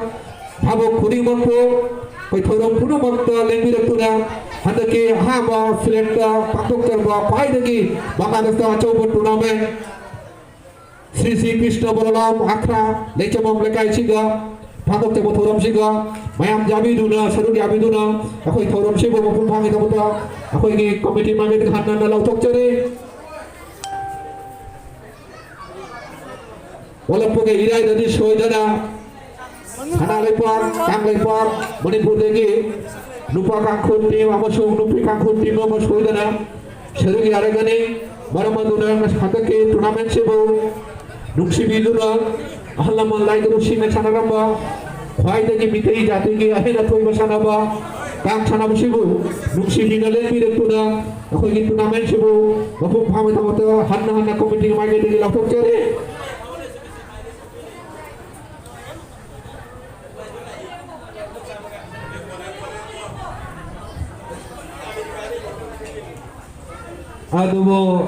bhabok khuding makpo koi thorom puno makta lengbi raktuna handake haba selekta patok terba pai dagi Bangladesh ta chauban tournament Sri Sri Krishna Balaram Akhra lechamam lekai siga patok terba thorom siga mayam jabi duna sarudi abi duna akoi thorom sibo mapum phangi tabata akoi gi committee mangit hanna na lautok chare Walaupun irai dari soidana Sana lepar, kang lepar Manipur lagi Lupa kangkut tim amasung nupi kangkut tim amas soidana Serugi aragani Maramaduna hatake turnamen sebo Nuksi biduna Ahlaman lai terusi me sana ramba Khwai dagi mitei jati gi ahena thoi basana ba Kang sana basibu Nuksi binale birektuna Akoi gi turnamen sebo Mapum phame tamata hanna committee mage dagi lapok chere Aduh,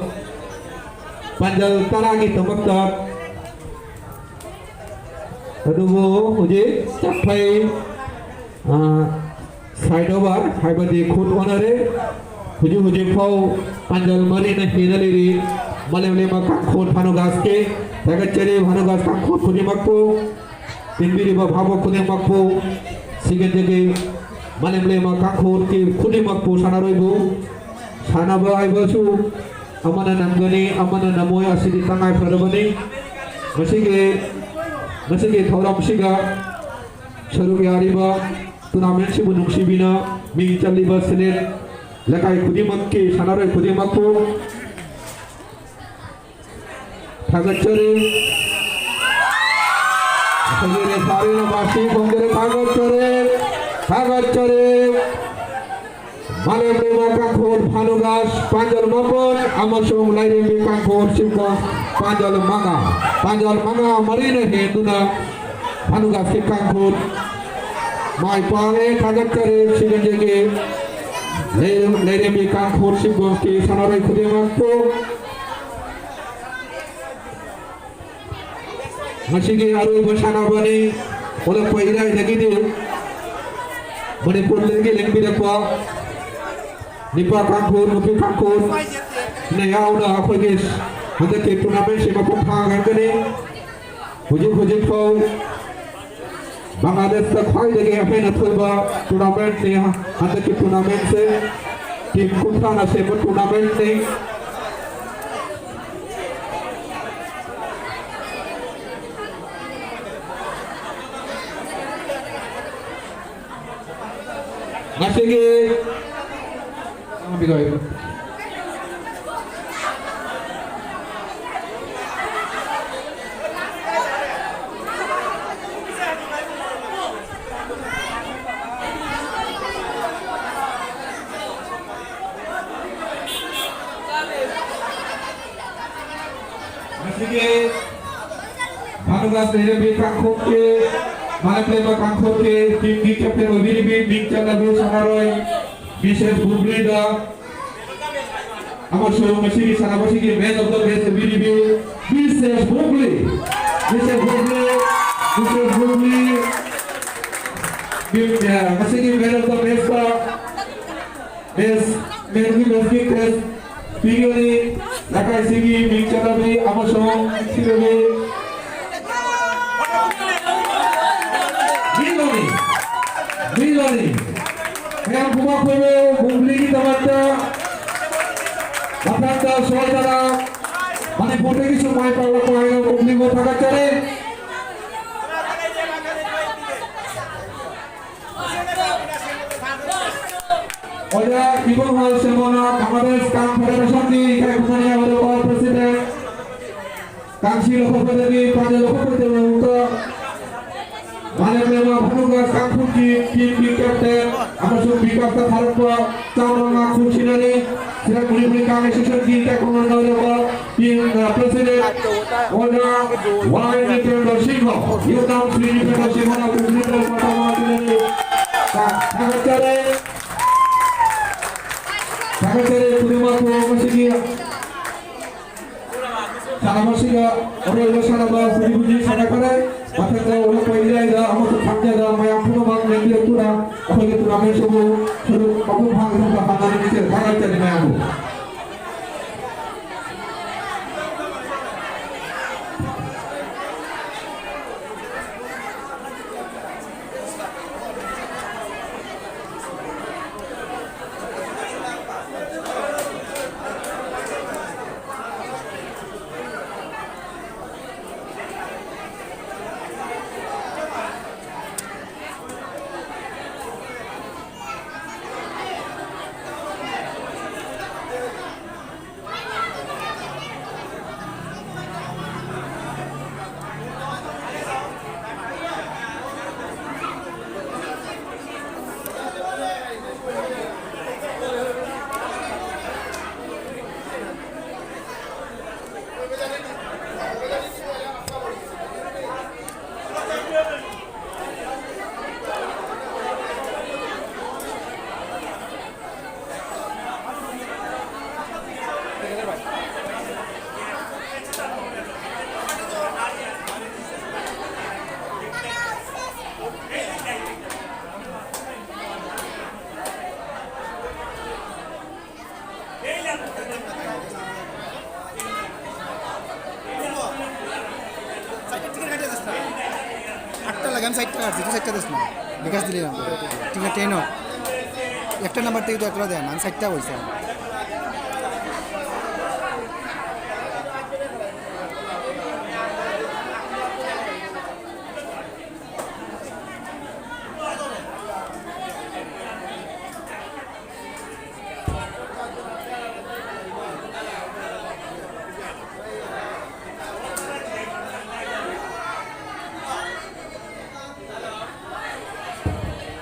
panjal taragi temak-temak. Aduh, uji capai side over, haibadi khut onare, uji pau panjal mari na hinaliri, malem-lema kangkhut panugas ke, tagat ceri panugas kangkhut uji makpo, timbiri ba bhabo kuning makpo, sigen jegi malem-lema kangkhut ki kuning makpo sanaroibu. Sana ba ay basu amana namgani amana namoy asidi tangay pradabani masige thoram siga sarugi ariba tournament sibu nuksibina mi chaliba selet lakai khudi makki sanaroy khudi makko thagachari asagire sare na basi bongere thagachari Malem-lema kangkhut panugas panjal mapon amasung lairembi kangkhut simko panjal manga marina henduna panugas ke kangkhut mai pare kagat kare sigenjege lairembi kangkhut simko ke sanarai khudemangko masige aru basana bani ola pairai dagide Manipur lagi lengbi dakwa Nipa kangkut, nupi kangkut Naya udah aku guys Ada ke turnamen si mapung pangan kini Hujung kau Bangladesh tak khoi lagi apa nak thulba turnamen ni ada ke turnamen se Tim kutra na se turnamen ni Masih ke Bigoy. Masih Bangladesh dari kangkut ke Malem-lema kangkut ke tinggi kapten Wibiribi bincang lagu sanaroy Bishes Bublida Amar Shoro Mashiri Sanabashiki man of the best BDB Bishes Bubli Mashiki man of the best man who was kicked Pigoni Nakai Sigi Michanabi Amar Shoro Sirobi Miloni Yang bumak peme Bubli Tamata Batanta Soidara Manipur lagi semua kalau kau yang Bubli mau pakai cari Oleh ibu hal semua Bangladesh Kang Federation di Kabupaten Wadah Presiden Kang Silo Kopedagi Panjang Kopedagi untuk Malem-lema panugas kangkut tim kapten amasung bikasta tharpa chamanga khunsinani sira muli kang association ki taekwondo lewa tim president oda wai nitendra singh yodam sri nitendra singh na kumitro patama dileni sagacare purima ko masigi 사나마시가 어려워 사나마 부리부리 사나카레 마태가 오늘 거이라이다 아무도 강자다 마야 푸노만 냉기였구나 거기 들어가면서고 서로 먹고 방송과 만나는 밑에 강할자리 마야고 আমি সাইডটা কাটছি তুই সাইডটা this না বিকাশ দিলি না ঠিক আছে ট্রেনও একটা নাম্বার থেকে তো একটা দেন আমি সাইডটা বলছি